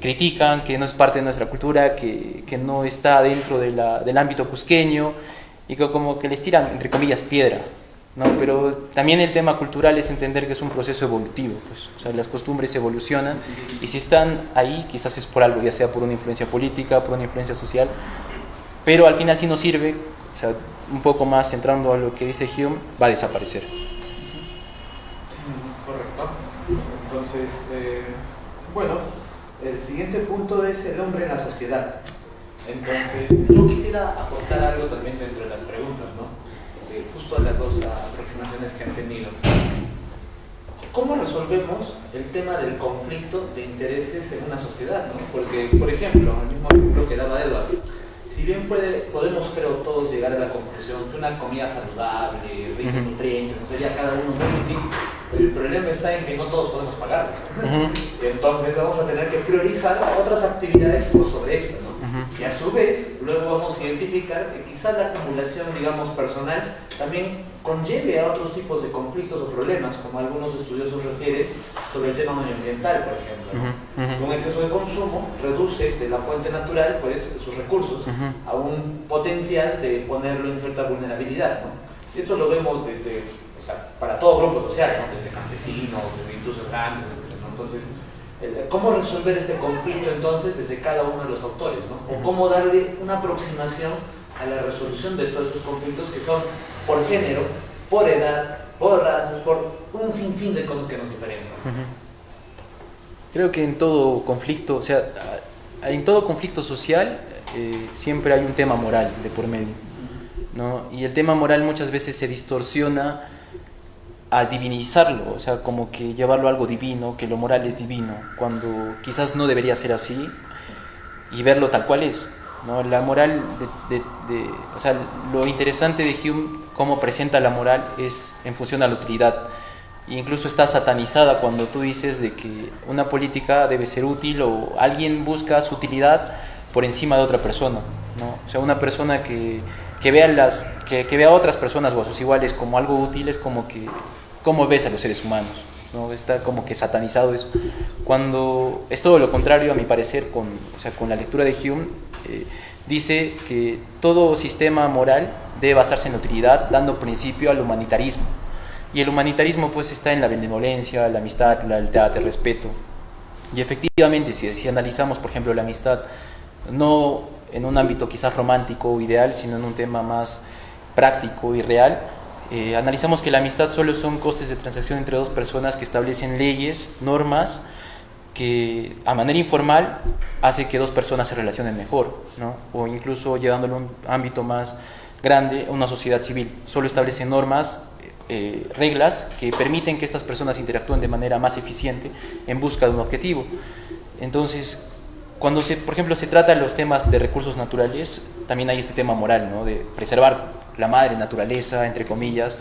critican que no es parte de nuestra cultura, que no está dentro del ámbito cusqueño, y que como que les tiran, entre comillas, piedra, ¿no? Pero también el tema cultural es entender que es un proceso evolutivo, pues, o sea, las costumbres evolucionan, y si están ahí, quizás es por algo, ya sea por una influencia política, por una influencia social, pero al final si no sirve, o sea, un poco más centrando a lo que dice Hume, va a desaparecer. Correcto. Entonces, bueno, el siguiente punto es el hombre en la sociedad. Entonces, yo quisiera aportar algo también dentro de las preguntas, ¿no? Justo a las dos aproximaciones que han tenido. ¿Cómo resolvemos el tema del conflicto de intereses en una sociedad, ¿no? Porque, por ejemplo, el mismo ejemplo que daba Edward, si bien podemos, creo, todos llegar a la conclusión que una comida saludable, rica en nutrientes, no sería cada uno muy útil, el problema está en que no todos podemos pagarlo. Entonces vamos a tener que priorizar otras actividades por sobre esta, ¿no? Y a su vez, luego vamos a identificar que quizá la acumulación, digamos, personal también conlleve a otros tipos de conflictos o problemas, como algunos estudiosos refieren sobre el tema medioambiental, por ejemplo, ¿no? Con exceso de consumo reduce de la fuente natural, pues, sus recursos a un potencial de ponerlo en cierta vulnerabilidad, ¿no? Esto lo vemos desde, o sea, para todo grupo social, ¿no? Desde campesinos, desde industrias grandes, ¿no? Entonces, ¿cómo resolver este conflicto entonces desde cada uno de los autores, ¿no? O cómo darle una aproximación a la resolución de todos estos conflictos que son por género, por edad, por razas, por un sinfín de cosas que nos diferencian. Creo que en todo conflicto, o sea, en todo conflicto social siempre hay un tema moral de por medio, ¿no? Y el tema moral muchas veces se distorsiona a divinizarlo, o sea, como que llevarlo a algo divino, que lo moral es divino, cuando quizás no debería ser así, y verlo tal cual es, ¿no? La moral, o sea, lo interesante de Hume, cómo presenta la moral, es en función a la utilidad, e incluso está satanizada cuando tú dices de que una política debe ser útil, o alguien busca su utilidad por encima de otra persona, ¿no? O sea, una persona que vea a otras personas o a sus iguales como algo útil, es como que, ¿cómo ves a los seres humanos? ¿No? Está como que satanizado eso. Cuando es todo lo contrario, a mi parecer, con la lectura de Hume, dice que todo sistema moral debe basarse en la utilidad, dando principio al humanitarismo. Y el humanitarismo pues está en la benevolencia, la amistad, la lealtad, el respeto. Y efectivamente, si analizamos, por ejemplo, la amistad, no en un ámbito quizás romántico o ideal, sino en un tema más práctico y real, analizamos que la amistad solo son costes de transacción entre dos personas que establecen leyes, normas, que a manera informal hace que dos personas se relacionen mejor, ¿no? O incluso llevándolo a un ámbito más grande, una sociedad civil solo establece normas reglas que permiten que estas personas interactúen de manera más eficiente en busca de un objetivo. Entonces, cuando por ejemplo, se trata de los temas de recursos naturales, también hay este tema moral, ¿no? De preservar la madre naturaleza, entre comillas,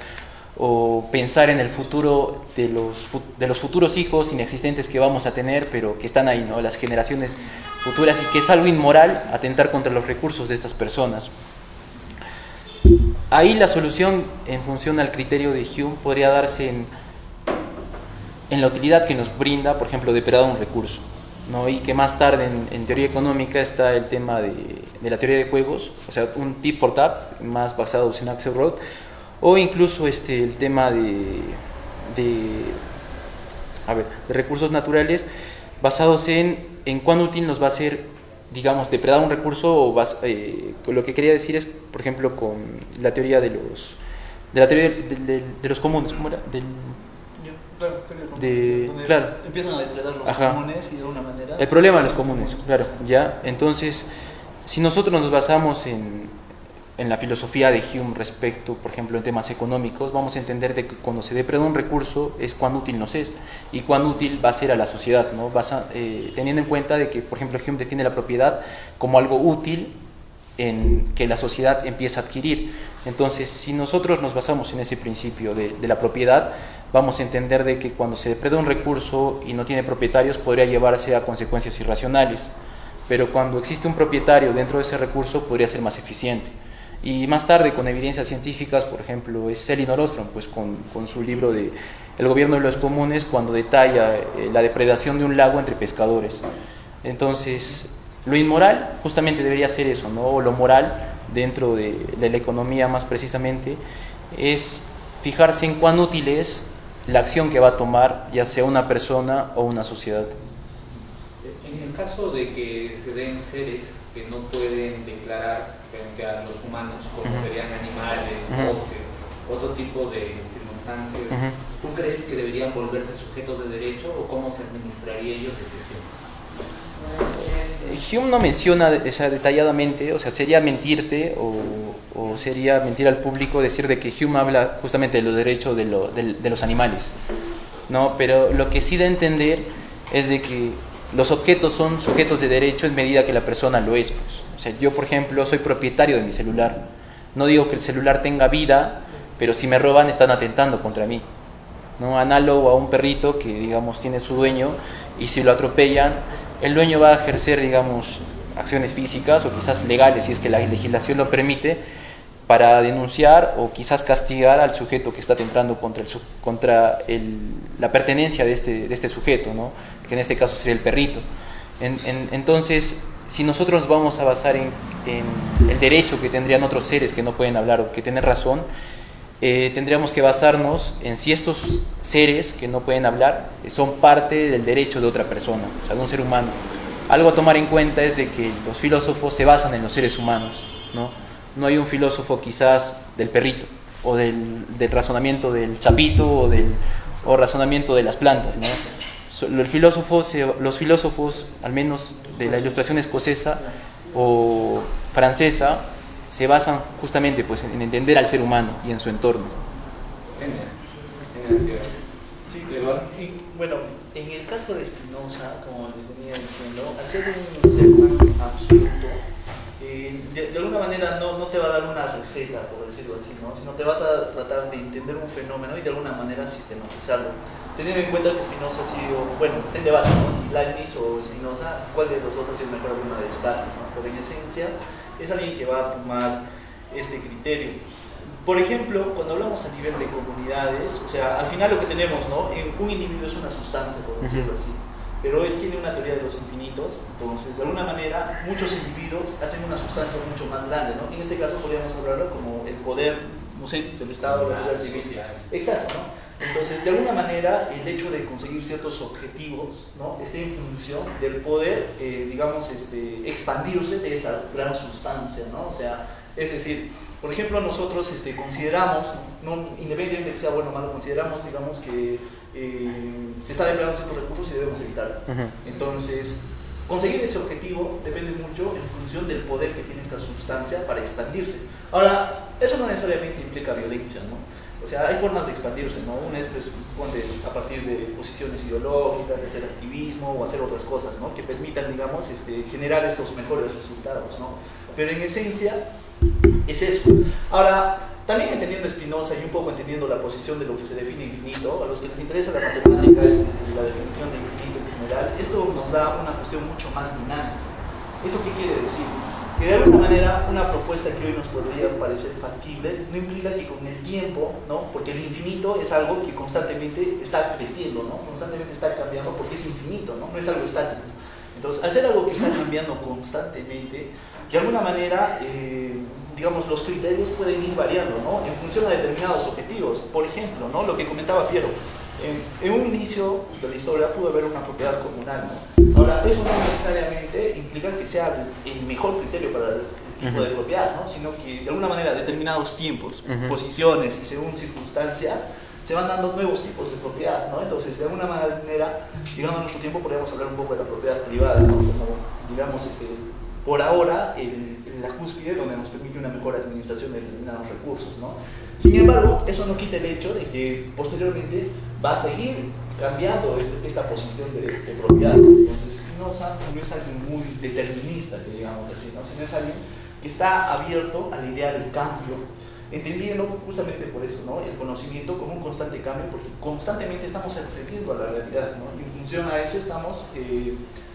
o pensar en el futuro de los futuros hijos inexistentes que vamos a tener, pero que están ahí, ¿no? Las generaciones futuras, y que es algo inmoral atentar contra los recursos de estas personas. Ahí la solución, en función al criterio de Hume, podría darse en la utilidad que nos brinda, por ejemplo, depredar un recurso, ¿no? Y que más tarde en teoría económica está el tema de la teoría de juegos, o sea, un tit for tat, más basado en Axel Roth, o incluso el tema de recursos naturales, basados en cuán útil nos va a ser, digamos, depredar un recurso, o lo que quería decir es, por ejemplo, con la teoría de los comunes, ¿cómo era? Donde claro. empiezan a depredar los Ajá. comunes y de una manera... El problema de los comunes, claro, ya. Entonces, si nosotros nos basamos en la filosofía de Hume respecto, por ejemplo, en temas económicos, vamos a entender de que cuando se depreda un recurso es cuán útil nos es y cuán útil va a ser a la sociedad, ¿no? Teniendo en cuenta de que, por ejemplo, Hume define la propiedad como algo útil en que la sociedad empieza a adquirir. Entonces, si nosotros nos basamos en ese principio de la propiedad, vamos a entender de que cuando se depreda un recurso y no tiene propietarios, podría llevarse a consecuencias irracionales, pero cuando existe un propietario dentro de ese recurso, podría ser más eficiente. Y más tarde, con evidencias científicas, por ejemplo, es Elinor Ostrom, pues con su libro de El gobierno de los comunes, cuando detalla la depredación de un lago entre pescadores. Entonces, lo inmoral justamente debería ser eso, ¿no? O lo moral, dentro de la economía más precisamente, es fijarse en cuán útil es la acción que va a tomar, ya sea una persona o una sociedad. En el caso de que se den seres que no pueden declarar frente a los humanos, como serían animales, bosques, otro tipo de circunstancias, ¿tú crees que deberían volverse sujetos de derecho o cómo se administraría ello desde siempre? Hume no menciona detalladamente, o sea, sería mentirte o sería mentir al público decir de que Hume habla justamente de los derechos de los animales, ¿no? Pero lo que sí da a entender es de que los objetos son sujetos de derecho en medida que la persona lo es, pues. O sea, yo, por ejemplo, soy propietario de mi celular. No digo que el celular tenga vida, pero si me roban están atentando contra mí, ¿no? Análogo a un perrito que, digamos, tiene su dueño y si lo atropellan, el dueño va a ejercer, digamos, acciones físicas o quizás legales, si es que la legislación lo permite, para denunciar o quizás castigar al sujeto que está atentando contra la pertenencia de este sujeto, ¿no? Que en este caso sería el perrito. Entonces, si nosotros nos vamos a basar en el derecho que tendrían otros seres que no pueden hablar o que tienen razón, tendríamos que basarnos en si estos seres que no pueden hablar son parte del derecho de otra persona, o sea, de un ser humano. Algo a tomar en cuenta es de que los filósofos se basan en los seres humanos, ¿no? No hay un filósofo quizás del perrito o del razonamiento del sapito o razonamiento de las plantas, ¿no? Los filósofos, al menos de la ilustración escocesa o francesa, se basan justamente, pues, en entender al ser humano y en su entorno. Genial. Sí, y bueno, en el caso de Spinoza, como les venía diciendo, al ser un ser tan absoluto, de alguna manera no te va a dar una receta, por decirlo así, ¿no? Sino te va a tratar de entender un fenómeno y de alguna manera sistematizarlo. Teniendo en cuenta que Spinoza ha sido, bueno, está en debate, ¿no? Si Leibniz o Spinoza, ¿cuál de los dos ha sido mejor alguna de Descartes, ¿no? Pero en esencia es alguien que va a tomar este criterio. Por ejemplo, cuando hablamos a nivel de comunidades, o sea, al final lo que tenemos, ¿no? Un individuo es una sustancia, por decirlo así, pero él tiene una teoría de los infinitos, entonces de alguna manera muchos individuos hacen una sustancia mucho más grande, ¿no? En este caso podríamos hablarlo como el poder, no sé, del Estado, la sociedad civil. Exacto, ¿no? Entonces, de alguna manera, el hecho de conseguir ciertos objetivos, ¿no? Está en función del poder, digamos, expandirse de esta gran sustancia, ¿no? O sea, es decir, por ejemplo, nosotros consideramos, no, independientemente de que sea bueno o malo, consideramos, digamos, que se está depredando ciertos recursos y debemos evitarlo. Entonces, conseguir ese objetivo depende mucho en función del poder que tiene esta sustancia para expandirse. Ahora, eso no necesariamente implica violencia, ¿no? O sea, hay formas de expandirse, ¿no? Una es, pues, a partir de posiciones ideológicas, de hacer activismo o hacer otras cosas, ¿no? Que permitan, digamos, generar estos mejores resultados, ¿no? Pero en esencia es eso. Ahora, también entendiendo Spinoza y un poco entendiendo la posición de lo que se define infinito, a los que les interesa la matemática y la definición de infinito en general, esto nos da una cuestión mucho más dinámica. ¿Eso qué quiere decir? Que de alguna manera una propuesta que hoy nos podría parecer factible no implica que con el tiempo, ¿no? Porque el infinito es algo que constantemente está creciendo, ¿no? Constantemente está cambiando porque es infinito, ¿no? No es algo estático. Entonces, al ser algo que está cambiando constantemente, de alguna manera, digamos, los criterios pueden ir variando, ¿no? En función de determinados objetivos. Por ejemplo, ¿no? Lo que comentaba Piero, en un inicio de la historia pudo haber una propiedad comunal, ¿no? Ahora, eso no necesariamente implica que sea el mejor criterio para el tipo de propiedad, ¿no? Sino que de alguna manera determinados tiempos, posiciones y según circunstancias se van dando nuevos tipos de propiedad, ¿no? Entonces, de alguna manera, llegando a nuestro tiempo, podríamos hablar un poco de la propiedad privada, ¿no? Como, digamos, por ahora, la cúspide donde nos permite una mejor administración de determinados recursos, ¿no? Sin embargo, eso no quita el hecho de que posteriormente va a seguir cambiando esta posición de propiedad. Entonces, Spinoza no es alguien muy determinista, que digamos así, ¿no? Sino es alguien que está abierto a la idea del cambio, entendiendo justamente por eso, ¿no? El conocimiento como un constante cambio, porque constantemente estamos accediendo a la realidad, ¿no? Y en función a eso estamos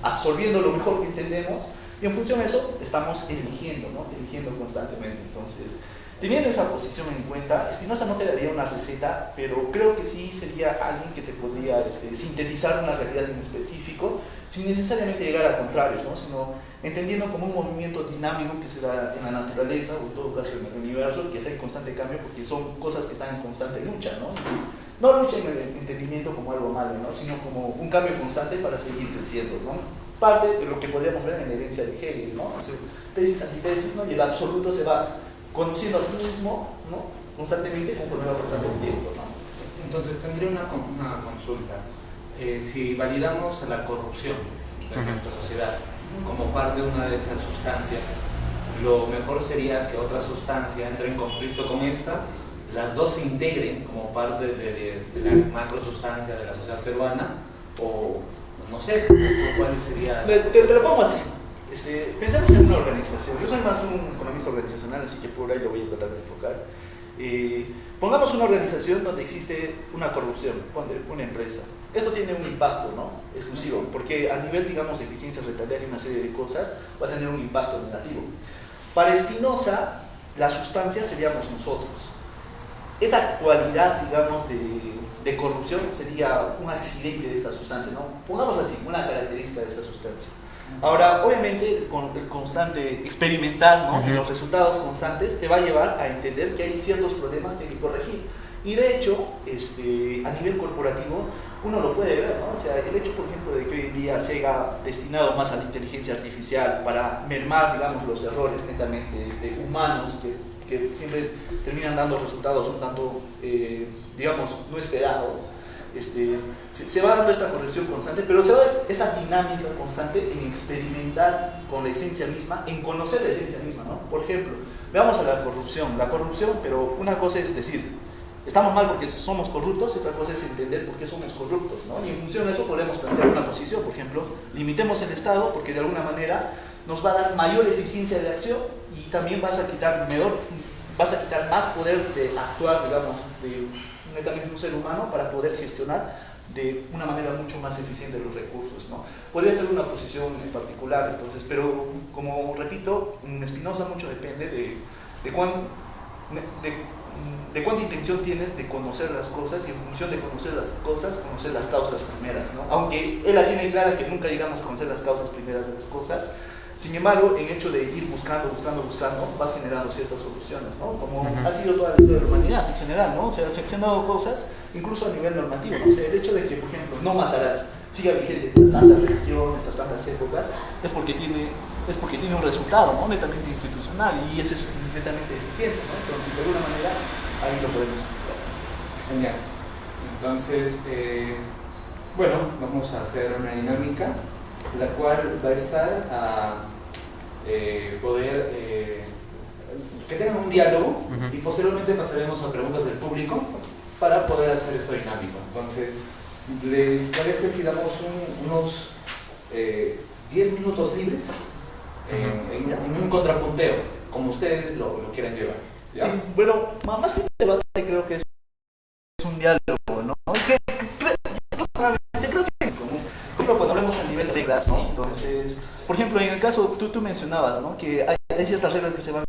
absorbiendo lo mejor que entendemos, y en función de eso estamos eligiendo, ¿no? Eligiendo constantemente. Entonces, teniendo esa posición en cuenta, Spinoza no te daría una receta, pero creo que sí sería alguien que te podría sintetizar una realidad en específico, sin necesariamente llegar a contrarios, ¿no? Sino entendiendo como un movimiento dinámico que se da en la naturaleza, o en todo caso en el universo, que está en constante cambio, porque son cosas que están en constante lucha, ¿no? No lucha en el entendimiento como algo malo, ¿no? Sino como un cambio constante para seguir creciendo, ¿no? Parte de lo que podríamos ver en la herencia de Hegel, ¿no? Tesis, antitesis, ¿no? Y el absoluto se va conociendo a sí mismo, ¿no? Constantemente conforme va pasando el tiempo, ¿no? Entonces tendría una consulta. Si validamos la corrupción de nuestra sociedad como parte de una de esas sustancias, lo mejor sería que otra sustancia entre en conflicto con esta, las dos se integren como parte de la macro sustancia de la sociedad peruana, o no sé, ¿cuál sería? Te lo pongo así. Pensemos en una organización. Yo soy más un economista organizacional, así que por ahí lo voy a tratar de enfocar. Pongamos una organización donde existe una corrupción, una empresa. Esto tiene un impacto, ¿no? Exclusivo, porque a nivel, digamos, de eficiencia rentabilidad y una serie de cosas, va a tener un impacto negativo. Para Spinoza, la sustancia seríamos nosotros. Esa cualidad, digamos, de corrupción sería un accidente de esta sustancia, ¿no? Pongámoslo así, una característica de esta sustancia. Ahora, obviamente, el constante experimental, ¿no? Y los resultados constantes te va a llevar a entender que hay ciertos problemas que hay que corregir. Y de hecho, a nivel corporativo, uno lo puede ver, ¿no? O sea, el hecho, por ejemplo, de que hoy en día se haya destinado más a la inteligencia artificial para mermar, digamos, los errores netamente humanos que siempre terminan dando resultados un tanto, digamos, no esperados. Se va dando esta corrección constante, pero se va dando esa dinámica constante en experimentar con la esencia misma, en conocer la esencia misma, ¿no? Por ejemplo, veamos a la corrupción, pero una cosa es decir, estamos mal porque somos corruptos, y otra cosa es entender por qué somos corruptos, ¿no? Y en función de eso podemos plantear una posición, por ejemplo, limitemos el Estado porque de alguna manera nos va a dar mayor eficiencia de acción y también vas a quitar más poder de actuar, digamos, netamente un ser humano para poder gestionar de una manera mucho más eficiente los recursos, ¿no? Podría ser una posición en particular, entonces, pero como repito, en Spinoza mucho depende de cuánta intención tienes de conocer las cosas, y en función de conocer las cosas, conocer las causas primeras, ¿no? Aunque él la tiene clara que nunca llegamos a conocer las causas primeras de las cosas. Sin embargo, en hecho de ir buscando, vas generando ciertas soluciones, ¿no? Como ha sido toda la historia de la humanidad en general, ¿no? O sea, se han dado cosas, incluso a nivel normativo, ¿no? O sea, el hecho de que, por ejemplo, no matarás, siga vigente tras tantas religiones, tras tantas épocas, es porque tiene un resultado, ¿no? Netamente institucional, y ese es netamente eficiente, ¿no? Entonces, de alguna manera, ahí lo podemos explicar. Genial. Entonces, bueno, vamos a hacer una dinámica, la cual va a estar a poder que tengan un diálogo y posteriormente pasaremos a preguntas del público para poder hacer esto dinámico. Entonces, ¿les parece si damos unos 10 minutos libres en un contrapunteo, como ustedes lo quieran llevar? ¿Ya? Sí, bueno, más que un debate creo que es un diálogo, ¿no? Creo que cuando hablamos a nivel de reglas, ¿no? Entonces, por ejemplo, en el caso, tú mencionabas, ¿no? Que hay ciertas reglas que se van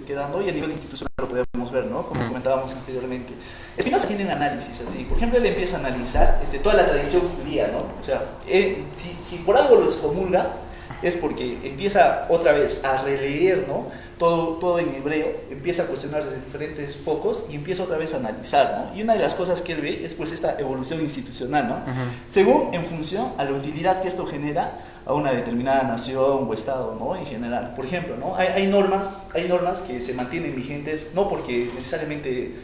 quedando y a nivel institucional lo podemos ver, ¿no? Como comentábamos anteriormente. Spinoza tiene un análisis así. Por ejemplo, él empieza a analizar toda la tradición judía, ¿no? O sea, si por algo lo excomulga, es porque empieza otra vez a releer, ¿no? Todo en hebreo, empieza a cuestionar desde diferentes focos y empieza otra vez a analizar, ¿no? Y una de las cosas que él ve es pues esta evolución institucional, ¿no? Según en función a la utilidad que esto genera a una determinada nación o estado, ¿no? En general. Por ejemplo, ¿no? Hay normas que se mantienen vigentes no porque necesariamente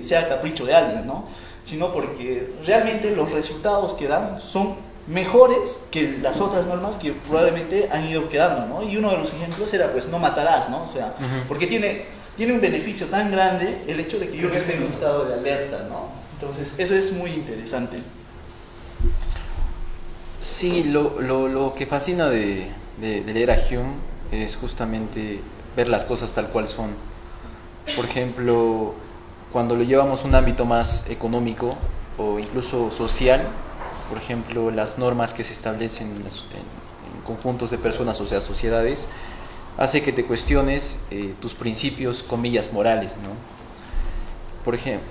sea capricho de alguien, ¿no? Sino porque realmente los resultados que dan son mejores que las otras normas que probablemente han ido quedando, ¿no? Y uno de los ejemplos era, pues, no matarás, ¿no? O sea, porque tiene un beneficio tan grande el hecho de que yo no esté en un estado de alerta, ¿no? Entonces, eso es muy interesante. Sí, lo que fascina de leer a Hume es justamente ver las cosas tal cual son. Por ejemplo, cuando lo llevamos a un ámbito más económico o incluso social, por ejemplo, las normas que se establecen en conjuntos de personas, o sea, sociedades, hace que te cuestiones tus principios, comillas, morales, ¿no? Por ejemplo,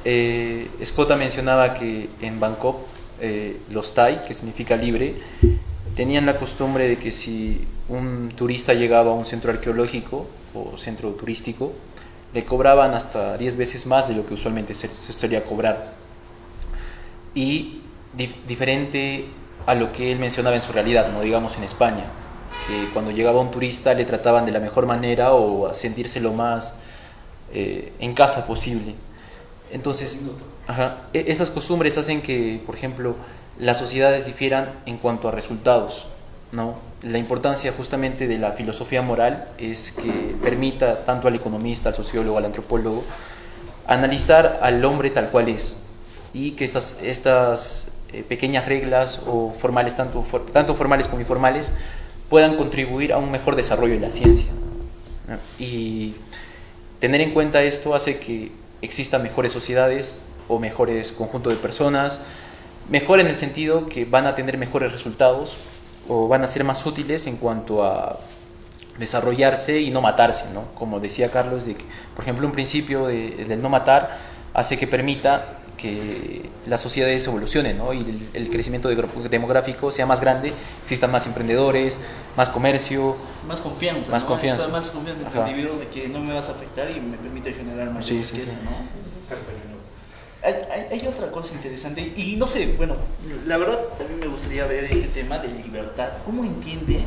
Scotta mencionaba que en Bangkok los Thai, que significa libre, tenían la costumbre de que si un turista llegaba a un centro arqueológico o centro turístico, le cobraban hasta 10 veces más de lo que usualmente se solía cobrar. Y diferente a lo que él mencionaba en su realidad, no digamos en España, que cuando llegaba un turista le trataban de la mejor manera o a sentirse lo más en casa posible. Entonces, estas costumbres hacen que, por ejemplo, las sociedades difieran en cuanto a resultados, ¿no? La importancia justamente de la filosofía moral es que permita tanto al economista, al sociólogo, al antropólogo, analizar al hombre tal cual es, y que estas pequeñas reglas o formales, tanto formales como informales, puedan contribuir a un mejor desarrollo de la ciencia, ¿no? Y tener en cuenta esto hace que existan mejores sociedades o mejores conjuntos de personas, mejor en el sentido que van a tener mejores resultados o van a ser más útiles en cuanto a desarrollarse y no matarse, ¿no? Como decía Carlos, de que, por ejemplo, un principio del no matar hace que permita que las sociedades evolucionen, ¿no? Y el crecimiento demográfico sea más grande, existan más emprendedores, más comercio, más confianza, más ¿no? confianza. Más confianza entre individuos de que no me vas a afectar y me permite generar más riqueza, ¿no? Hay otra cosa interesante y no sé, bueno, la verdad también me gustaría ver este tema de libertad. ¿Cómo entiende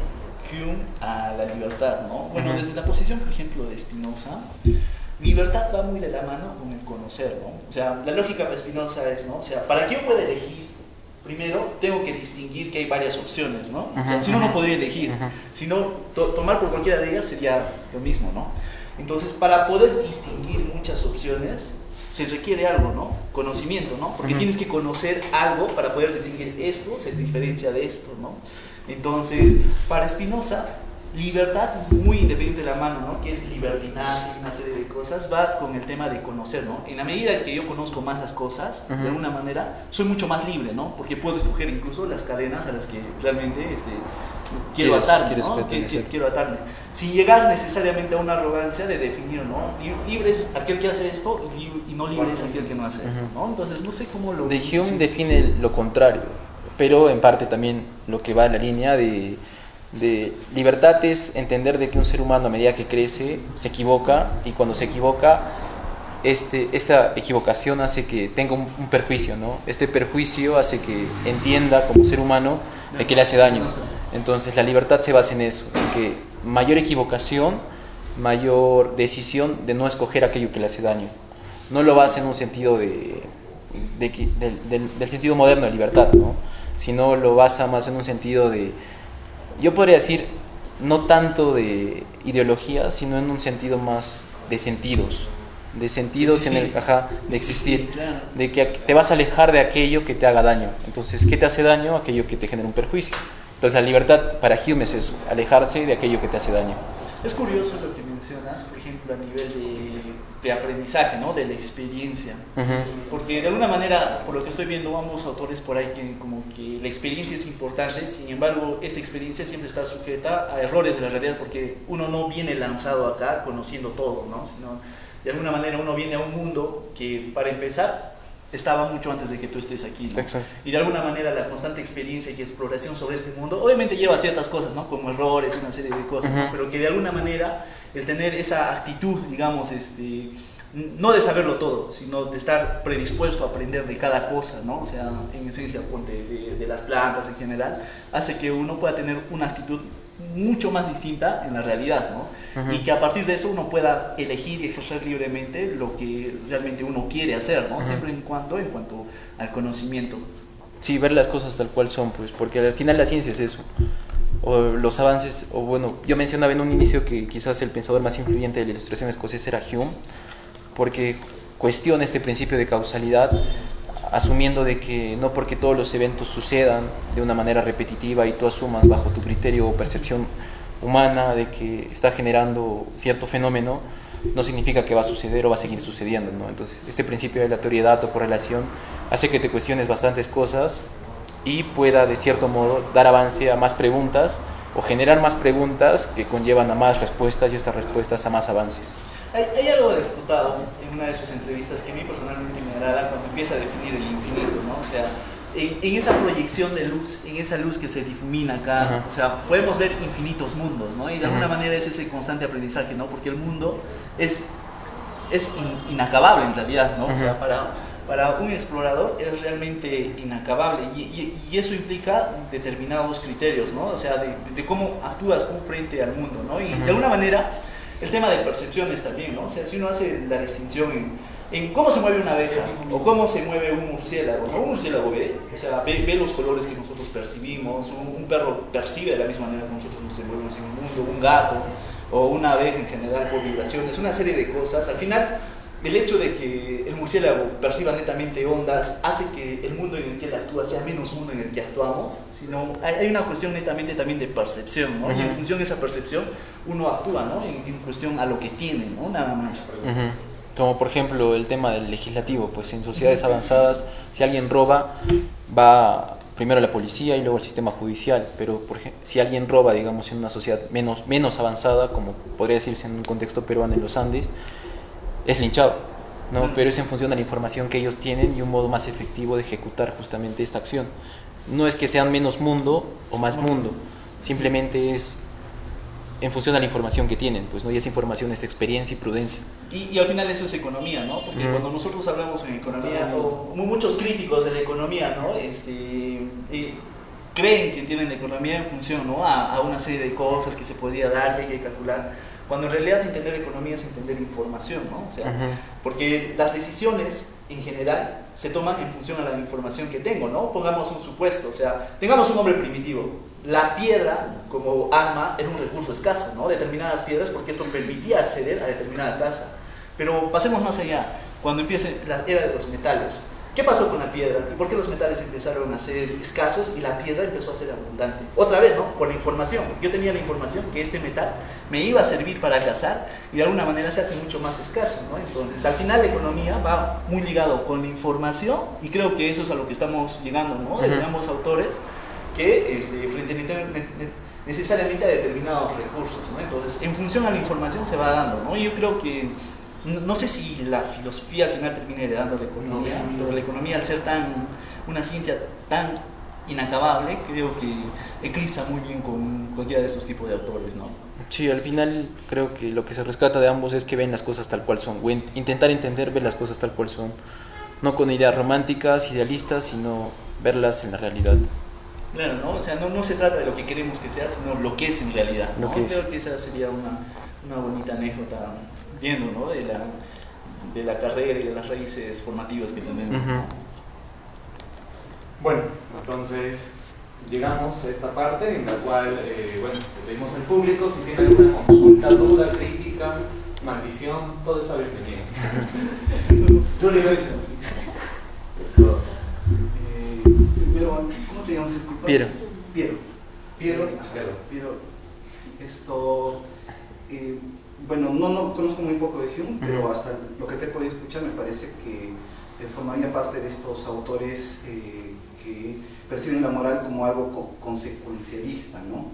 Hume a la libertad, no? Bueno, desde la posición, por ejemplo, de Spinoza, libertad va muy de la mano con el conocer, ¿no? O sea, la lógica de Spinoza es, ¿no? O sea, para que yo pueda elegir, primero tengo que distinguir que hay varias opciones, ¿no? O sea, si no, no podría elegir. Si no, tomar por cualquiera de ellas sería lo mismo, ¿no? Entonces, para poder distinguir muchas opciones, se requiere algo, ¿no? Conocimiento, ¿no? Porque tienes que conocer algo para poder distinguir esto, se diferencia de esto, ¿no? Entonces, para Spinoza, libertad muy independiente de la mano, ¿no? Que es libertinaje y una serie de cosas, va con el tema de conocer, ¿no? En la medida que yo conozco más las cosas, de alguna manera, soy mucho más libre, ¿no? Porque puedo escoger incluso las cadenas a las que realmente quiero atarme, ¿no? Quiero atarme. Sin llegar necesariamente a una arrogancia de definir, ¿no? Libre es aquel que hace esto y no libre es aquel que no hace esto, ¿no? Entonces, no sé cómo lo... De Hume define lo contrario, pero en parte también lo que va en la línea de libertad es entender de que un ser humano a medida que crece se equivoca, y cuando se equivoca esta equivocación hace que tenga un perjuicio, ¿no? Este perjuicio hace que entienda como ser humano de que le hace daño. Entonces la libertad se basa en eso, en que mayor equivocación, mayor decisión de no escoger aquello que le hace daño. No lo basa en un sentido del sentido moderno de libertad, ¿no? Sino lo basa más en un sentido de, yo podría decir, no tanto de ideología, sino en un sentido más de sentidos. De sentidos en el de existir, Claro. de que te vas a alejar de aquello que te haga daño. Entonces, ¿qué te hace daño? Aquello que te genera un perjuicio. Entonces, la libertad para Hume es eso, alejarse de aquello que te hace daño. Es curioso lo que mencionas, por ejemplo, a nivel de aprendizaje, ¿no? De la experiencia. Porque de alguna manera, por lo que estoy viendo, ambos autores por ahí que como que la experiencia es importante, sin embargo, esta experiencia siempre está sujeta a errores de la realidad, porque uno no viene lanzado acá conociendo todo, ¿no? Sino, de alguna manera uno viene a un mundo que, para empezar, estaba mucho antes de que tú estés aquí, ¿no? Exacto. Y de alguna manera la constante experiencia y exploración sobre este mundo obviamente lleva a ciertas cosas, ¿no? Como errores, una serie de cosas, ¿no? Pero que de alguna manera el tener esa actitud, digamos, no de saberlo todo, sino de estar predispuesto a aprender de cada cosa, ¿no? O sea, en esencia, ponte, de las plantas en general, hace que uno pueda tener una actitud mucho más distinta en la realidad, ¿no? Y que a partir de eso uno pueda elegir y ejercer libremente lo que realmente uno quiere hacer, ¿no? Siempre en cuanto al conocimiento. Sí, ver las cosas tal cual son, pues, porque al final la ciencia es eso. O los avances, o bueno, yo mencionaba en un inicio que quizás el pensador más influyente de la Ilustración escocesa era Hume, porque cuestiona este principio de causalidad, asumiendo de que no porque todos los eventos sucedan de una manera repetitiva y tú asumas bajo tu criterio o percepción humana de que está generando cierto fenómeno, no significa que va a suceder o va a seguir sucediendo, ¿no? Entonces, este principio de la aleatoriedad o correlación hace que te cuestiones bastantes cosas y pueda, de cierto modo, dar avance a más preguntas o generar más preguntas que conllevan a más respuestas y estas respuestas a más avances. Hay algo disputado en una de sus entrevistas que a mí personalmente me agrada cuando empieza a definir el infinito, ¿no? O sea, en esa proyección de luz, en esa luz que se difumina acá, o sea, podemos ver infinitos mundos, ¿no? Y de alguna manera es ese constante aprendizaje, ¿no? Porque el mundo es inacabable en realidad, ¿no? O sea, para un explorador es realmente inacabable y eso implica determinados criterios, ¿no? O sea, de cómo actúas tú frente al mundo, ¿no? Y de alguna manera el tema de percepciones también, ¿no? O sea, si uno hace la distinción en cómo se mueve una abeja o cómo se mueve un murciélago, ¿no? Un murciélago ve, o sea, ve los colores que nosotros percibimos, un perro percibe de la misma manera que nosotros nos movemos en el mundo, un gato o una abeja en general por vibraciones, una serie de cosas. Al final, el hecho de que el murciélago perciba netamente ondas hace que el mundo en el que él actúa sea menos mundo en el que actuamos, sino hay una cuestión netamente también de percepción, ¿no? Y en función de esa percepción uno actúa, ¿no? En cuestión a lo que tiene, ¿no? Nada más. Como por ejemplo el tema del legislativo, pues en sociedades avanzadas, si alguien roba, va primero a la policía y luego al sistema judicial, pero si alguien roba, digamos, en una sociedad menos avanzada, como podría decirse en un contexto peruano en los Andes, es linchado, ¿no? Pero es en función de la información que ellos tienen y un modo más efectivo de ejecutar justamente esta acción. No es que sean menos mundo o más mundo, simplemente es en función de la información que tienen, pues, ¿no? Y esa información es experiencia y prudencia. Y al final eso es economía, ¿no? Porque cuando nosotros hablamos en economía, o muchos críticos de la economía, ¿no? Creen que entienden la economía en función, ¿no? a una serie de cosas que se podría dar y hay que calcular, cuando en realidad entender economía es entender información, ¿no? O sea, porque las decisiones en general se toman en función a la información que tengo, ¿no? Pongamos un supuesto, o sea, tengamos un hombre primitivo. La piedra como arma era un recurso escaso, ¿no? Determinadas piedras, porque esto permitía acceder a determinada casa. Pero pasemos más allá, cuando empiece la era de los metales. ¿Qué pasó con la piedra? ¿Y por qué los metales empezaron a ser escasos y la piedra empezó a ser abundante? Otra vez, ¿no? Por la información. Yo tenía la información que este metal me iba a servir para cazar y de alguna manera se hace mucho más escaso, ¿no? Entonces, al final la economía va muy ligado con la información y creo que eso es a lo que estamos llegando, ¿no? De ambos autores que necesariamente a determinados recursos, ¿no? Entonces, en función a la información se va dando, ¿no? Yo creo que no sé si la filosofía al final termina heredando la economía, pero la economía, al ser una ciencia tan inacabable, creo que eclipsa muy bien con cualquiera de estos tipos de autores, ¿no? Sí, al final creo que lo que se rescata de ambos es que ven las cosas tal cual son, o intentar entender, ver las cosas tal cual son, no con ideas románticas, idealistas, sino verlas en la realidad. Claro, ¿no? O sea, no se trata de lo que queremos que sea, sino lo que es en realidad, ¿no? Creo que esa sería una bonita anécdota viendo, ¿no? de la carrera y de las raíces formativas que tenemos. Bueno, entonces llegamos a esta parte en la cual, bueno, pedimos al público si tiene alguna consulta, duda, crítica maldición, todo está bienvenido. Yo le agradezco. Sí. Pero, ¿cómo te llamas? Disculpa. Piero. Piero. Esto, bueno, no conozco muy poco de Hume, pero hasta lo que te he podido escuchar me parece que formaría parte de estos autores que perciben la moral como algo consecuencialista, ¿no?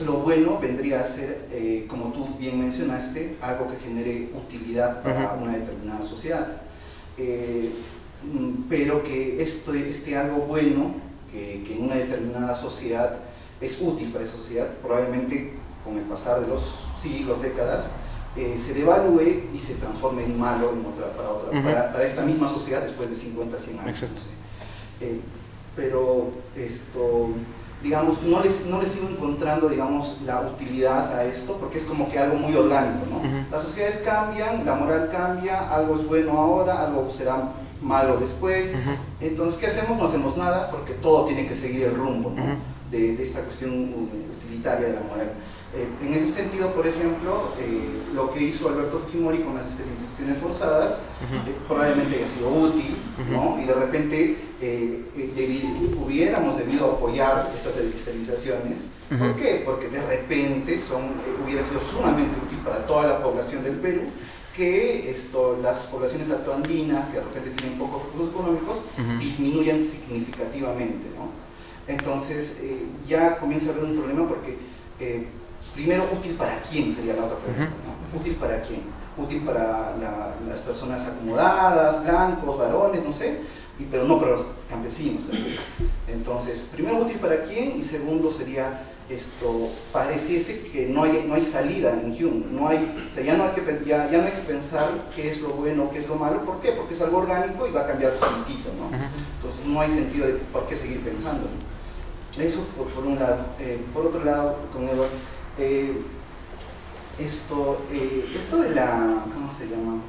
Lo bueno vendría a ser, como tú bien mencionaste, algo que genere utilidad para una determinada sociedad. Pero que este algo bueno, que en una determinada sociedad es útil para esa sociedad, probablemente con el pasar de los siglos, décadas, se devalúe y se transforme en malo para esta misma sociedad después de 50, 100 años. Exacto. No sé. Pero esto, digamos, no les sigo encontrando, digamos, la utilidad a esto, porque es como que algo muy orgánico, ¿no? Las sociedades cambian, la moral cambia, algo es bueno ahora, algo será malo después. Entonces, ¿qué hacemos? No hacemos nada, porque todo tiene que seguir el rumbo, ¿no? de esta cuestión utilitaria de la moral. En ese sentido, por ejemplo, lo que hizo Alberto Fujimori con las esterilizaciones forzadas probablemente haya sido útil, ¿no? Y de repente hubiéramos debido apoyar estas esterilizaciones. ¿Por qué? Porque de repente hubiera sido sumamente útil para toda la población del Perú que las poblaciones altoandinas, que de repente tienen pocos recursos económicos, disminuyan significativamente, ¿no? Entonces ya comienza a haber un problema porque primero, ¿útil para quién? Sería la otra pregunta, ¿no? ¿Útil para quién? Útil para las personas acomodadas, blancos, varones, no sé, pero no para los campesinos. Entonces, primero, ¿útil para quién? Y segundo sería, pareciese que no hay salida en Hume, o sea, ya no hay que pensar qué es lo bueno, qué es lo malo. ¿Por qué? Porque es algo orgánico y va a cambiar solitito, ¿no? Entonces no hay sentido de por qué seguir pensando. Eso por un lado. Por otro lado, con Edward, esto de la, ¿cómo se llama?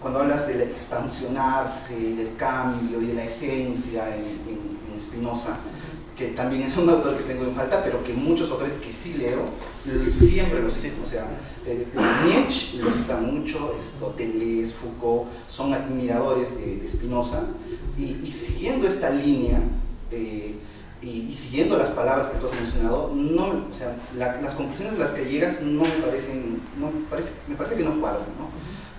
Cuando hablas de expansionarse, del cambio y de la esencia en Spinoza, que también es un autor que tengo en falta, pero que muchos autores que sí leo, siempre lo citan. O sea, Nietzsche lo cita mucho, Deleuze, Foucault, son admiradores de Spinoza, y siguiendo esta línea, y siguiendo las palabras que tú has mencionado, o sea, las conclusiones a las que llegas me parece que no cuadran, ¿no?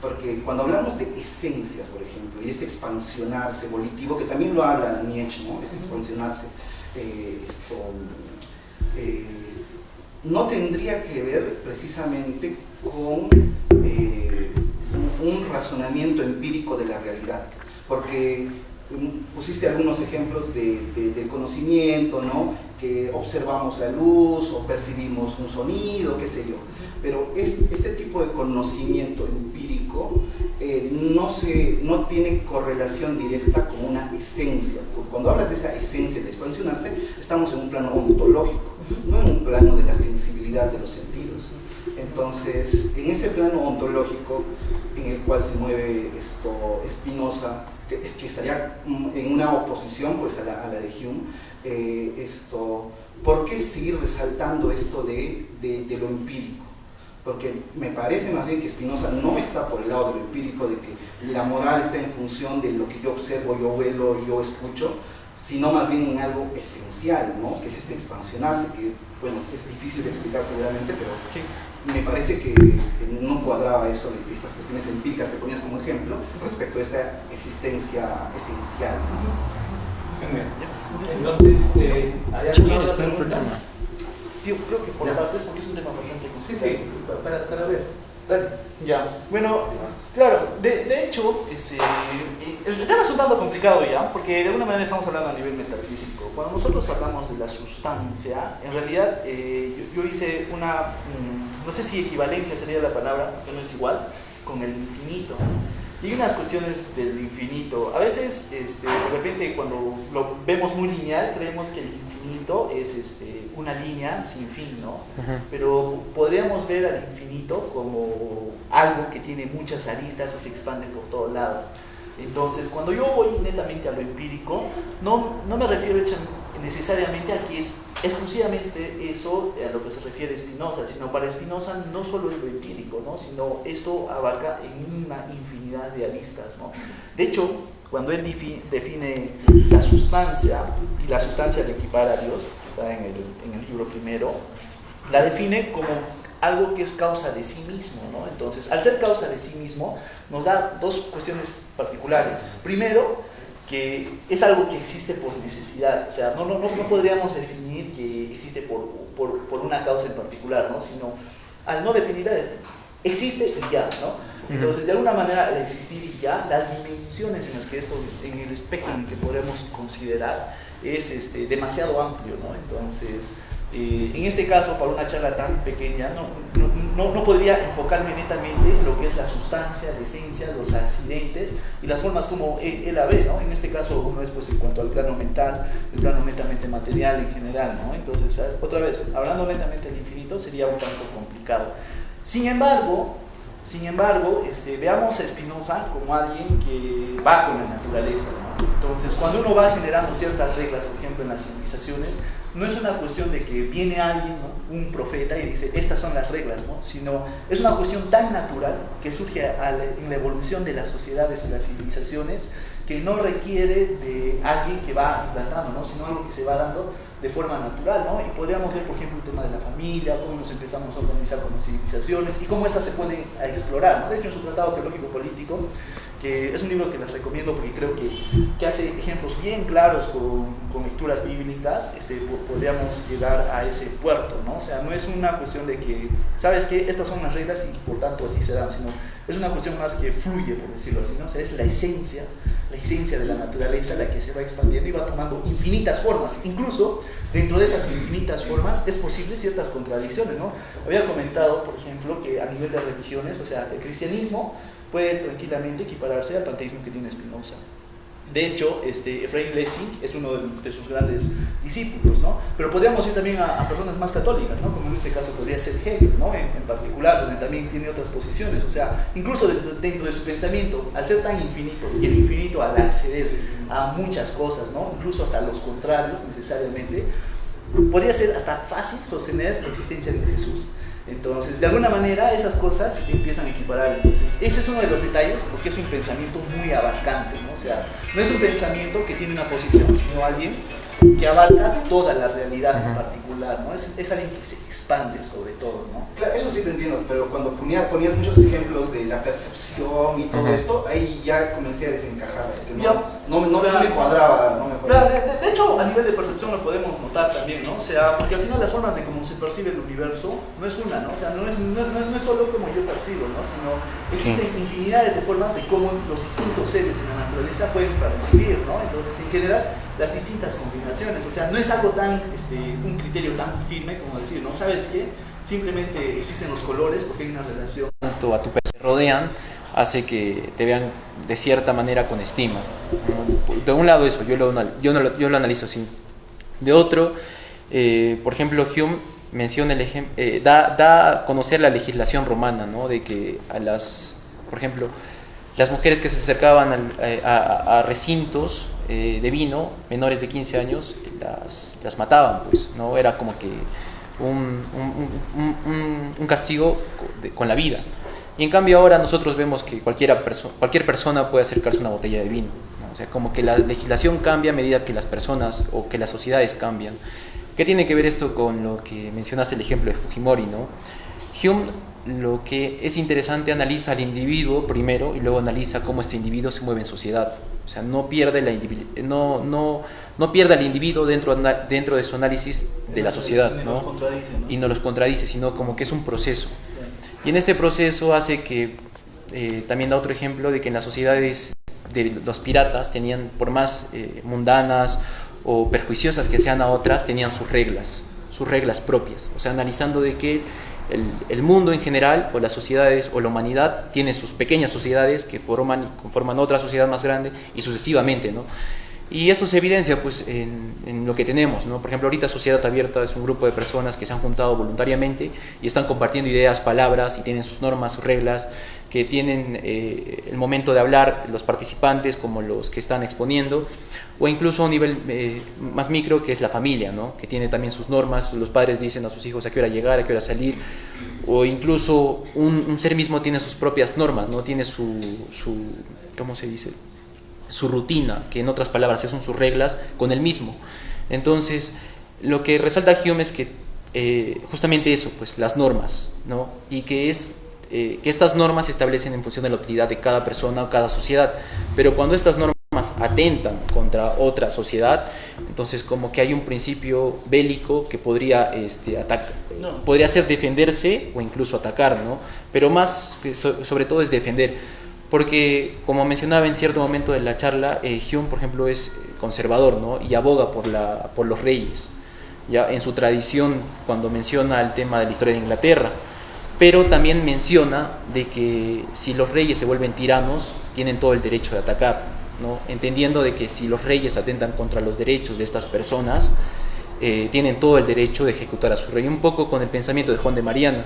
Porque cuando hablamos de esencias, por ejemplo, y este expansionarse volitivo, que también lo habla Nietzsche, ¿no? Este expansionarse, no tendría que ver precisamente con un razonamiento empírico de la realidad, porque pusiste algunos ejemplos de conocimiento, ¿no? Que observamos la luz o percibimos un sonido, qué sé yo, pero este tipo de conocimiento empírico no tiene correlación directa con una esencia. Cuando hablas de esa esencia de expansionarse, estamos en un plano ontológico, no en un plano de la sensibilidad de los sentidos. Entonces, en ese plano ontológico en el cual se mueve Spinoza, que estaría en una oposición pues, a la de Hume, ¿por qué seguir resaltando esto de lo empírico? Porque me parece más bien que Spinoza no está por el lado de lo empírico, de que la moral está en función de lo que yo observo, yo huelo, yo escucho, sino más bien en algo esencial, ¿no? Que es este expansionarse, que bueno, es difícil de explicar seguramente, pero sí, me parece que no cuadraba eso de estas cuestiones empíricas que ponías como ejemplo respecto a esta existencia esencial. Entonces, ¿hay alguna otra pregunta? Yo creo que por partes, porque es un tema bastante complicado. Sí, para ver. Dale. Ya, bueno, claro, de hecho, el tema es un tanto complicado ya, porque de alguna manera estamos hablando a nivel metafísico. Cuando nosotros hablamos de la sustancia, en realidad yo hice una, no sé si equivalencia sería la palabra, que no es igual, con el infinito. Y unas cuestiones del infinito, a veces de repente cuando lo vemos muy lineal, creemos que el infinito es una línea sin fin, ¿no? Pero podríamos ver al infinito como algo que tiene muchas aristas y se expande por todo lado. Entonces, cuando yo voy netamente a lo empírico, no me refiero en necesariamente a que es exclusivamente eso a lo que se refiere Spinoza, sino para Spinoza no solo es lo empírico, ¿no? Sino esto abarca en una infinidad de aristas, ¿no? De hecho, cuando él define la sustancia, y la sustancia le equipara a Dios, que está en el libro primero, la define como algo que es causa de sí mismo, ¿no? Entonces, al ser causa de sí mismo, nos da dos cuestiones particulares. Primero, que es algo que existe por necesidad, o sea, no podríamos definir que existe por una causa en particular, ¿no? Sino, al no definir, existe y ya, ¿no? Entonces, de alguna manera, al existir y ya, las dimensiones en las que esto, en el espectro en que podemos considerar, es demasiado amplio, ¿no? Entonces, en este caso, para una charla tan pequeña, no podría enfocarme netamente en lo que es la sustancia, la esencia, los accidentes y las formas como él la ve, ¿no? En este caso, uno es pues en cuanto al plano mental, el plano netamente material en general, ¿no? Entonces, otra vez, hablando netamente del infinito sería un tanto complicado. Sin embargo, veamos a Spinoza como alguien que va con la naturaleza, ¿no? Entonces, cuando uno va generando ciertas reglas, por ejemplo, en las civilizaciones, no es una cuestión de que viene alguien, ¿no? Un profeta, y dice, estas son las reglas, ¿no? Sino es una cuestión tan natural que surge en la evolución de las sociedades y las civilizaciones, que no requiere de alguien que va implantando, ¿no? Sino algo que se va dando de forma natural, ¿no? Y podríamos ver, por ejemplo, el tema de la familia, cómo nos empezamos a organizar como civilizaciones y cómo estas se pueden explorar, ¿no? De hecho, en su tratado teológico-político, que es un libro que les recomiendo porque creo que hace ejemplos bien claros con lecturas bíblicas, podríamos llegar a ese puerto, ¿no? O sea, no es una cuestión de que, ¿sabes qué? Estas son las reglas y por tanto así se dan, sino es una cuestión más que fluye, por decirlo así, ¿no? O sea, es la esencia de la naturaleza la que se va expandiendo y va tomando infinitas formas. Incluso dentro de esas infinitas formas es posible ciertas contradicciones, ¿no? Había comentado, por ejemplo, que a nivel de religiones, o sea, el cristianismo puede tranquilamente equipararse al panteísmo que tiene Spinoza. De hecho, Efraín Lessing es uno de sus grandes discípulos, ¿no? Pero podríamos ir también a personas más católicas, ¿no? Como en este caso podría ser Hegel, ¿no? En particular, donde también tiene otras posiciones. O sea, incluso dentro de su pensamiento, al ser tan infinito, y el infinito al acceder a muchas cosas, ¿no? Incluso hasta los contrarios necesariamente, podría ser hasta fácil sostener la existencia de Jesús. Entonces, de alguna manera, esas cosas se empiezan a equiparar. Entonces, ese es uno de los detalles porque es un pensamiento muy abarcante, ¿no? O sea, no es un pensamiento que tiene una posición, sino alguien que abarca toda la realidad en particular, ¿no? Es alguien que se expande sobre todo, ¿no? Claro, eso sí te entiendo, pero cuando ponías muchos ejemplos de la percepción y todo esto, ahí ya comencé a desencajar, porque no me cuadraba. De hecho, a nivel de percepción lo podemos notar también, ¿no? O sea, porque al final las formas de cómo se percibe el universo no es una, ¿no? O sea, no es solo como yo percibo, ¿no? Sino existen infinidades de formas de cómo los distintos seres en la naturaleza pueden percibir, ¿no? Entonces, en general, las distintas combinaciones, o sea, no es algo tan, un criterio tan firme como decir, ¿no? ¿Sabes qué? Simplemente existen los colores porque hay una relación. Tanto a tu que te rodean hace que te vean de cierta manera con estima, ¿no? De un lado eso, yo lo analizo así. De otro, por ejemplo, Hume menciona da a conocer la legislación romana, ¿no? De que por ejemplo, las mujeres que se acercaban a recintos de vino, menores de 15 años, las mataban, pues, ¿no? Era como que un castigo con la vida. Y en cambio ahora nosotros vemos que cualquier persona puede acercarse a una botella de vino, ¿no? O sea, como que la legislación cambia a medida que las personas o que las sociedades cambian. ¿Qué tiene que ver esto con lo que mencionaste, el ejemplo de Fujimori, ¿no? Hume, lo que es interesante, analiza al individuo primero y luego analiza cómo este individuo se mueve en sociedad. O sea, no pierde al individuo dentro de su análisis de la sociedad, ¿no? Y no los contradice, sino como que es un proceso. Y en este proceso hace que, también da otro ejemplo de que en las sociedades de los piratas tenían, por más mundanas o perjuiciosas que sean a otras, tenían sus reglas propias. O sea, analizando de que el mundo en general, o las sociedades, o la humanidad, tiene sus pequeñas sociedades que conforman otra sociedad más grande, y sucesivamente, ¿no? Y eso se evidencia pues, en lo que tenemos, ¿no? Por ejemplo, ahorita Sociedad Abierta es un grupo de personas que se han juntado voluntariamente y están compartiendo ideas, palabras, y tienen sus normas, sus reglas, que tienen el momento de hablar los participantes como los que están exponiendo, o incluso a un nivel más micro, que es la familia, ¿no? Que tiene también sus normas. Los padres dicen a sus hijos a qué hora llegar, a qué hora salir, o incluso un ser mismo tiene sus propias normas, ¿no? Tiene su ¿cómo se dice?, su rutina, que en otras palabras son sus reglas con él mismo. Entonces, lo que resalta Hume es que justamente eso, pues las normas, ¿no? Y que estas normas se establecen en función de la utilidad de cada persona o cada sociedad, pero cuando estas normas atentan contra otra sociedad, entonces como que hay un principio bélico que podría podría ser defenderse o incluso atacar, ¿no? Pero más que sobre todo es defender. Porque, como mencionaba en cierto momento de la charla, Hume, por ejemplo, es conservador, ¿no? Y aboga por los reyes, ya en su tradición, cuando menciona el tema de la historia de Inglaterra. Pero también menciona de que si los reyes se vuelven tiranos, tienen todo el derecho de atacar, ¿no? Entendiendo de que si los reyes atentan contra los derechos de estas personas, tienen todo el derecho de ejecutar a su rey. Un poco con el pensamiento de Juan de Mariana.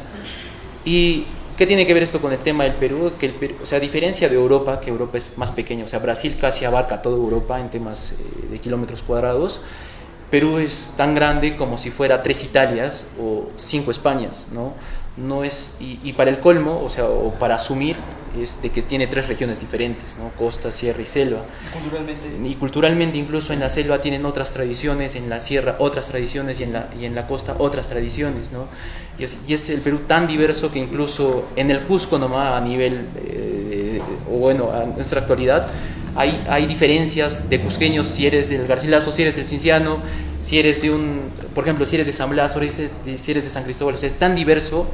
Y ¿qué tiene que ver esto con el tema del Perú? Que o sea, a diferencia de Europa, que Europa es más pequeño, o sea, Brasil casi abarca toda Europa en temas de kilómetros cuadrados, Perú es tan grande como si fuera 3 Italias o 5 Españas, ¿no? No es, y para el colmo, o sea, o para asumir, es de que tiene 3 regiones diferentes, ¿no? Costa, sierra y selva. Y culturalmente incluso en la selva tienen otras tradiciones, en la sierra otras tradiciones y en la costa otras tradiciones, ¿no? Y es el Perú tan diverso que incluso en el Cusco nomás a nivel, o bueno, a nuestra actualidad, hay diferencias de cusqueños si eres del Garcilaso, si eres del Cinciano, si eres de por ejemplo, si eres de San Blas, si eres de San Cristóbal. O sea, es tan diverso,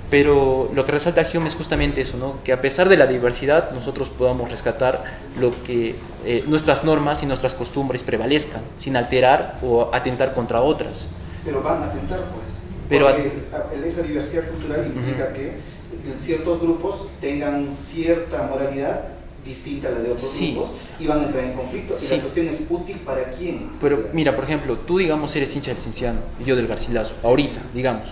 pero lo que resalta Hume es justamente eso, ¿no? Que a pesar de la diversidad nosotros podamos rescatar lo que nuestras normas y nuestras costumbres prevalezcan, sin alterar o atentar contra otras. Pero van a atentar, pues. Pero porque esa diversidad cultural implica que ciertos grupos tengan cierta moralidad distinta a la de otros grupos y van a entrar en conflicto. Y la cuestión es útil para quién. Pero mira, por ejemplo, tú digamos eres hincha del Cinciano y yo del Garcilaso, ahorita, digamos.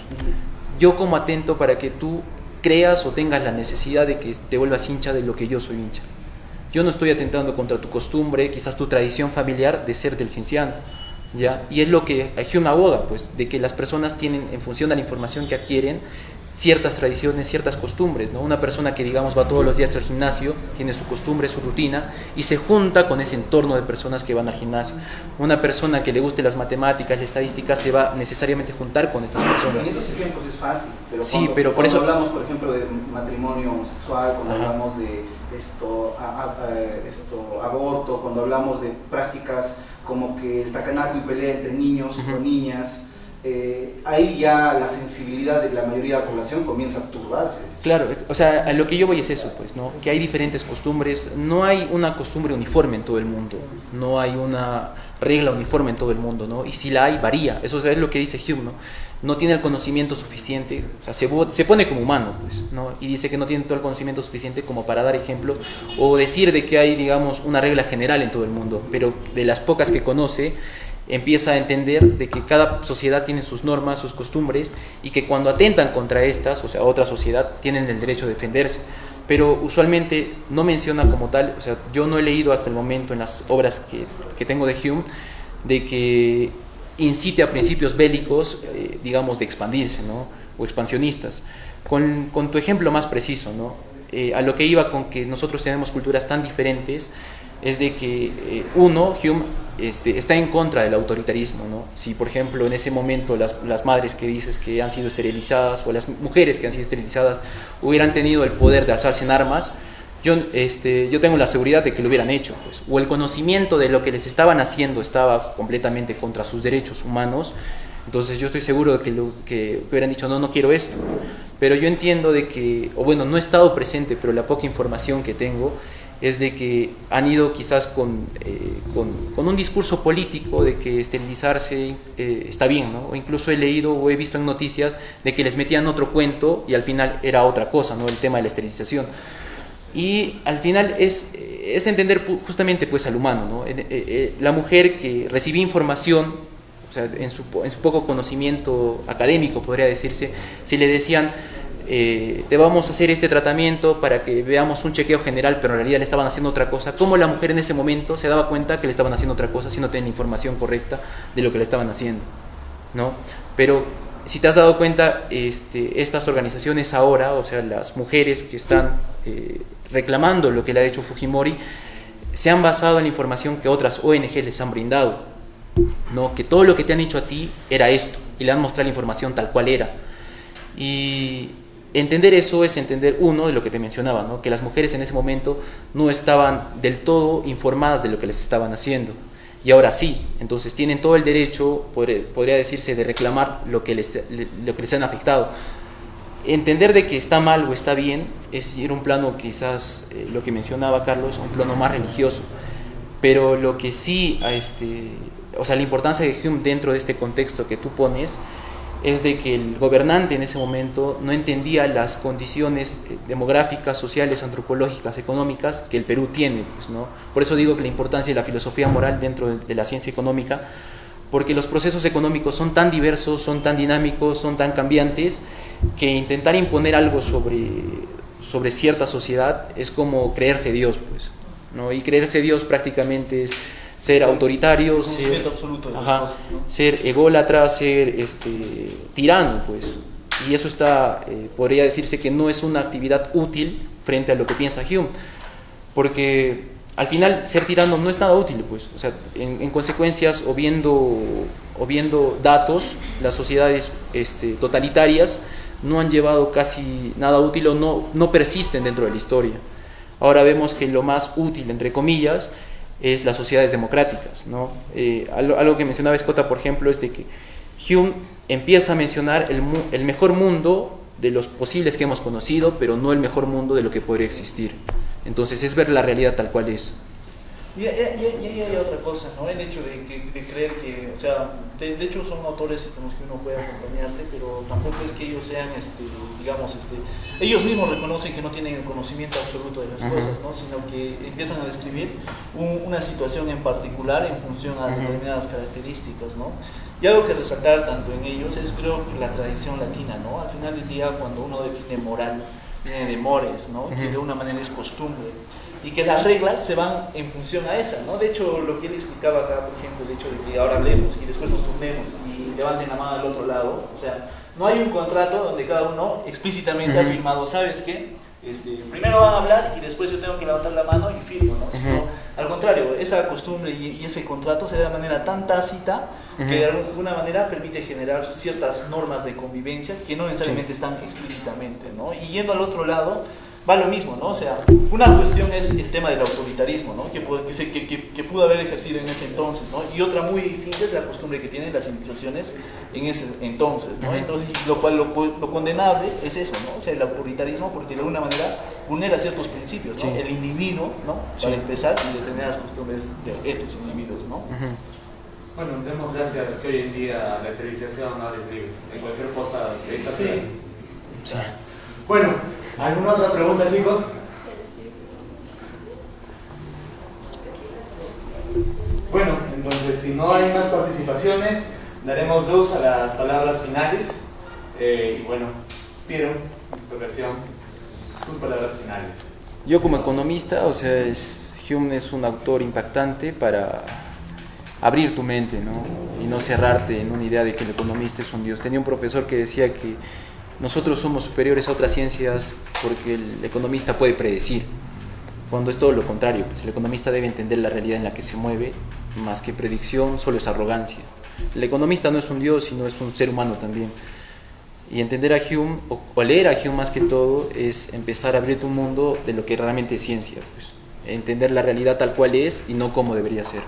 Yo como atento para que tú creas o tengas la necesidad de que te vuelvas hincha de lo que yo soy hincha. Yo no estoy atentando contra tu costumbre, quizás tu tradición familiar de ser del Cinciano, ¿ya? Y es lo que Hume aboga, pues, de que las personas tienen, en función de la información que adquieren, ciertas tradiciones, ciertas costumbres, ¿no? Una persona que, digamos, va todos los días al gimnasio, tiene su costumbre, su rutina, y se junta con ese entorno de personas que van al gimnasio. Una persona que le guste las matemáticas, la estadística, se va necesariamente a juntar con estas personas. En estos ejemplos es fácil, pero sí, cuando, pero por cuando eso hablamos, por ejemplo, de matrimonio homosexual, cuando hablamos de aborto, cuando hablamos de prácticas como que el tacanaco y pelea entre niños o niñas, ahí ya la sensibilidad de la mayoría de la población comienza a turbarse. Claro, o sea, a lo que yo voy es eso, pues, ¿no? Que hay diferentes costumbres, no hay una costumbre uniforme en todo el mundo, no hay una regla uniforme en todo el mundo, ¿no? Y si la hay, varía, eso es lo que dice Hume, ¿no? No tiene el conocimiento suficiente, o sea, se pone como humano, pues, ¿no? Y dice que no tiene todo el conocimiento suficiente como para dar ejemplo o decir de que hay, digamos, una regla general en todo el mundo, pero de las pocas que conoce, empieza a entender de que cada sociedad tiene sus normas, sus costumbres, y que cuando atentan contra estas, o sea, otra sociedad, tienen el derecho a defenderse. Pero usualmente no menciona como tal, o sea, yo no he leído hasta el momento en las obras que tengo de Hume, de que incite a principios bélicos, digamos, de expandirse, ¿no? O expansionistas. Con tu ejemplo más preciso, ¿no? A lo que iba con que nosotros tenemos culturas tan diferentes, es de que Hume está en contra del autoritarismo, ¿no? Si, por ejemplo, en ese momento las madres que dices que han sido esterilizadas o las mujeres que han sido esterilizadas hubieran tenido el poder de alzarse en armas, yo tengo la seguridad de que lo hubieran hecho, pues. O el conocimiento de lo que les estaban haciendo estaba completamente contra sus derechos humanos, entonces yo estoy seguro de que hubieran dicho no quiero esto. Pero yo entiendo de que, o bueno, no he estado presente, pero la poca información que tengo es de que han ido quizás con un discurso político de que esterilizarse está bien, ¿no? O incluso he leído o he visto en noticias de que les metían otro cuento y al final era otra cosa, ¿no? El tema de la esterilización. Y al final es es entender justamente pues al humano, ¿no? La mujer que recibía información, o sea, en su poco conocimiento académico, podría decirse, si le decían, te vamos a hacer este tratamiento para que veamos un chequeo general, pero en realidad le estaban haciendo otra cosa, ¿cómo la mujer en ese momento se daba cuenta que le estaban haciendo otra cosa si no tenía información correcta de lo que le estaban haciendo, ¿no? Pero si te has dado cuenta, estas organizaciones ahora, o sea, las mujeres que están reclamando lo que le ha hecho Fujimori, se han basado en la información que otras ONG les han brindado, ¿no? Que todo lo que te han dicho a ti era esto, y le han mostrado la información tal cual era. Y entender eso es entender, uno, de lo que te mencionaba, ¿no? Que las mujeres en ese momento no estaban del todo informadas de lo que les estaban haciendo. Y ahora sí, entonces tienen todo el derecho, podría decirse, de reclamar lo que les han afectado. Entender de que está mal o está bien es ir a un plano, quizás, lo que mencionaba Carlos, un plano más religioso. Pero lo que sí, o sea, la importancia de Hume dentro de este contexto que tú pones, es de que el gobernante en ese momento no entendía las condiciones demográficas, sociales, antropológicas, económicas que el Perú tiene, pues, ¿no? Por eso digo que la importancia de la filosofía moral dentro de la ciencia económica, porque los procesos económicos son tan diversos, son tan dinámicos, son tan cambiantes, que intentar imponer algo sobre cierta sociedad es como creerse Dios, pues, ¿no? Y creerse Dios prácticamente es ser autoritario, absoluto de las cosas, ¿no? ser ególatra, ser tirano, pues. Y eso podría decirse que no es una actividad útil frente a lo que piensa Hume, porque al final ser tirano no es nada útil, pues. O sea, en consecuencias, o viendo datos, las sociedades totalitarias no han llevado casi nada útil o no persisten dentro de la historia. Ahora vemos que lo más útil, entre comillas, es las sociedades democráticas, ¿no? Algo que mencionaba Escota, por ejemplo, es de que Hume empieza a mencionar el mejor mundo de los posibles que hemos conocido, pero no el mejor mundo de lo que podría existir. Entonces es ver la realidad tal cual es. Y hay otra cosa, ¿no? El hecho de creer que, o sea, de hecho son autores con los que uno puede acompañarse, pero tampoco es que ellos sean, ellos mismos reconocen que no tienen el conocimiento absoluto de las cosas, ¿no? Sino que empiezan a describir una situación en particular en función a determinadas características, ¿no? Y algo que resaltar tanto en ellos es, creo, que la tradición latina, ¿no? Al final del día, cuando uno define moral, viene de mores, ¿no? Que de una manera es costumbre. Y que las reglas se van en función a esa, ¿no? De hecho, lo que él explicaba acá, por ejemplo, el hecho de que ahora hablemos y después nos turnemos y levanten la mano del otro lado, o sea, no hay un contrato donde cada uno explícitamente ha firmado, ¿sabes qué? Primero van a hablar y después yo tengo que levantar la mano y firmo, ¿no? Sino, al contrario, esa costumbre y ese contrato se da de manera tan tácita que de alguna manera permite generar ciertas normas de convivencia que no necesariamente están explícitamente, ¿no? Y yendo al otro lado, va lo mismo, ¿no? O sea, una cuestión es el tema del autoritarismo, ¿no? Que pudo haber ejercido en ese entonces, ¿no? Y otra muy distinta es la costumbre que tienen las civilizaciones en ese entonces, ¿no? Entonces, lo condenable es eso, ¿no? O sea, el autoritarismo, porque de alguna manera vulnera ciertos principios, ¿no? El individuo, ¿no? Para empezar, y determinadas costumbres de estos individuos, ¿no? Bueno, demos gracias que hoy en día la esterilización no es libre. En cualquier cosa está Sí. Bueno, ¿alguna otra pregunta, chicos? Bueno, entonces, si no hay más participaciones, daremos luz a las palabras finales. Y bueno, Piero, en esta ocasión, tus palabras finales. Yo como economista, o sea, Hume es un autor impactante para abrir tu mente, ¿no? Y no cerrarte en una idea de que el economista es un dios. Tenía un profesor que decía que nosotros somos superiores a otras ciencias porque el economista puede predecir, cuando es todo lo contrario, pues el economista debe entender la realidad en la que se mueve, más que predicción, solo es arrogancia. El economista no es un dios, sino es un ser humano también. Y entender a Hume, o leer a Hume más que todo, es empezar a abrir tu mundo de lo que realmente es ciencia, pues. Entender la realidad tal cual es y no como debería ser.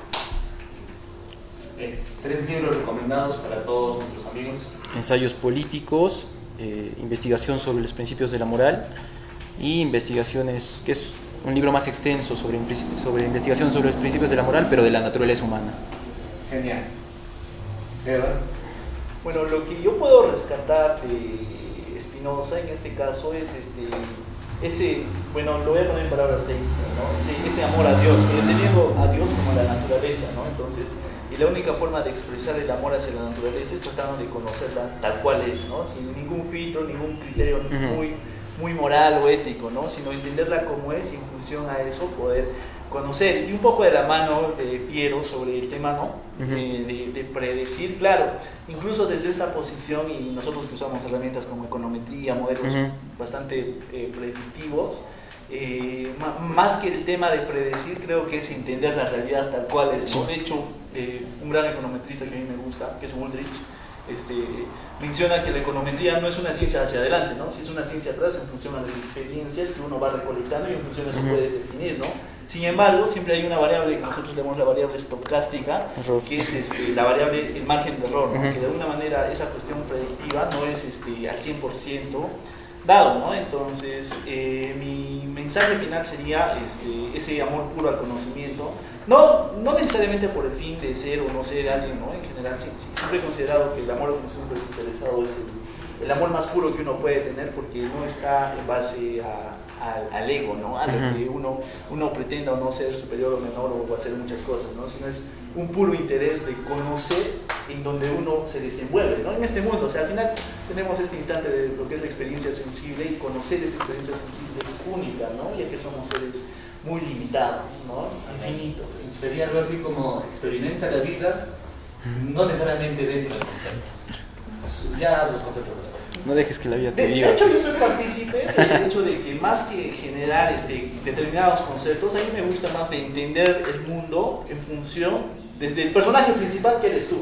3 libros recomendados para todos nuestros amigos. Ensayos políticos, investigación sobre los principios de la moral y investigaciones, que es un libro más extenso sobre investigación sobre los principios de la moral, pero de la naturaleza humana. Genial. ¿Verdad? Bueno, lo que yo puedo rescatar de Spinoza en este caso es bueno, lo voy a poner en palabras de Einstein, ¿no? Ese amor a Dios, pero entendiendo a Dios como la naturaleza, ¿no? Entonces, y la única forma de expresar el amor hacia la naturaleza es tratando de conocerla tal cual es, ¿no? Sin ningún filtro, ningún criterio muy moral o ético, ¿no? Sino entenderla como es y en función a eso poder conocer. Y un poco de la mano de Piero sobre el tema, ¿no? De predecir, claro, incluso desde esta posición, y nosotros que usamos herramientas como econometría, modelos bastante predictivos, más que el tema de predecir, creo que es entender la realidad tal cual es, ¿no? De hecho, un gran econometrista que a mí me gusta, que es Woolrich, menciona que la econometría no es una ciencia hacia adelante, ¿no? Si es una ciencia atrás en función a las experiencias que uno va recolectando y en función de eso puedes definir, ¿no? Sin embargo, siempre hay una variable que nosotros llamamos la variable estocástica, que es la variable, el margen de error, ¿no? Que de alguna manera esa cuestión predictiva no es al 100% dado, ¿no? Entonces, mi mensaje final sería ese amor puro al conocimiento, no necesariamente por el fin de ser o no ser alguien, ¿no? En general, siempre he considerado que el amor al conocimiento desinteresado es el amor más puro que uno puede tener, porque no está en base al ego, ¿no? A lo que uno pretenda o no ser superior o menor o hacer muchas cosas, ¿no? Sino es un puro interés de conocer en donde uno se desenvuelve, ¿no? En este mundo, o sea, al final tenemos este instante de lo que es la experiencia sensible, y conocer esta experiencia sensible es única, ¿no? Ya que somos seres muy limitados, ¿no? Infinitos. Sería algo así como experimenta la vida, no necesariamente dentro de conceptos. Ya los conceptos después. No dejes que la vida te De viva. hecho, yo soy partícipe del hecho de que más que generar determinados conceptos, a mí me gusta más de entender el mundo en función, desde el personaje principal que eres tú,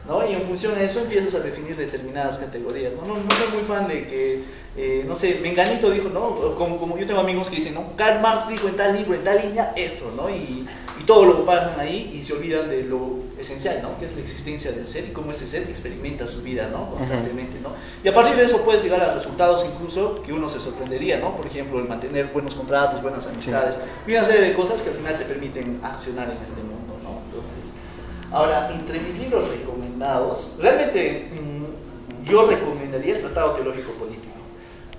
¿no? Y en función a eso empiezas a definir determinadas categorías, ¿no? No soy muy fan de que, no sé, Menganito dijo, ¿no? Como yo tengo amigos que dicen, ¿no? Karl Marx dijo en tal libro, en tal línea, esto, ¿no? Y todo lo paran ahí y se olvidan de lo esencial, ¿no? Que es la existencia del ser y cómo ese ser experimenta su vida, ¿no? Constantemente, ¿no? Y a partir de eso puedes llegar a resultados incluso que uno se sorprendería, ¿no? Por ejemplo, el mantener buenos contratos, buenas amistades, y una serie de cosas que al final te permiten accionar en este mundo, ¿no? Entonces, ahora, entre mis libros recomendados, realmente yo recomendaría el Tratado Teológico Político.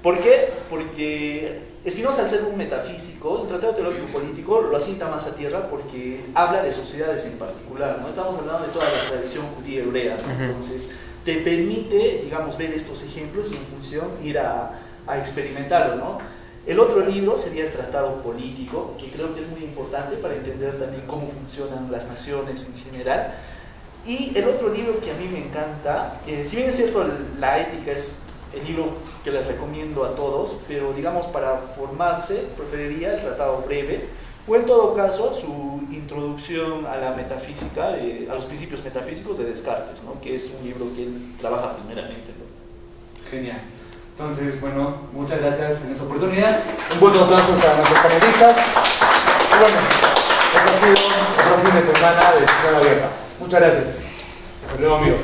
¿Por qué? Porque Spinoza, al ser un metafísico, el Tratado Teológico Político lo asienta más a tierra porque habla de sociedades en particular, ¿no? Estamos hablando de toda la tradición judía hebrea, ¿no? Entonces te permite, digamos, ver estos ejemplos y en función ir a experimentarlo, ¿no? El otro libro sería el Tratado Político, que creo que es muy importante para entender también cómo funcionan las naciones en general. Y el otro libro que a mí me encanta, si bien es cierto, la ética es el libro que les recomiendo a todos, pero digamos para formarse preferiría el Tratado Breve, o en todo caso su introducción a la metafísica, a los principios metafísicos de Descartes, ¿no? Que es un libro que él trabaja primeramente, ¿no? Genial. Entonces, bueno, muchas gracias en esta oportunidad. Un buen aplauso para nuestros panelistas. Y bueno, este ha sido otro fin de semana de Sesión Abierta. Muchas gracias. Hasta luego, amigos.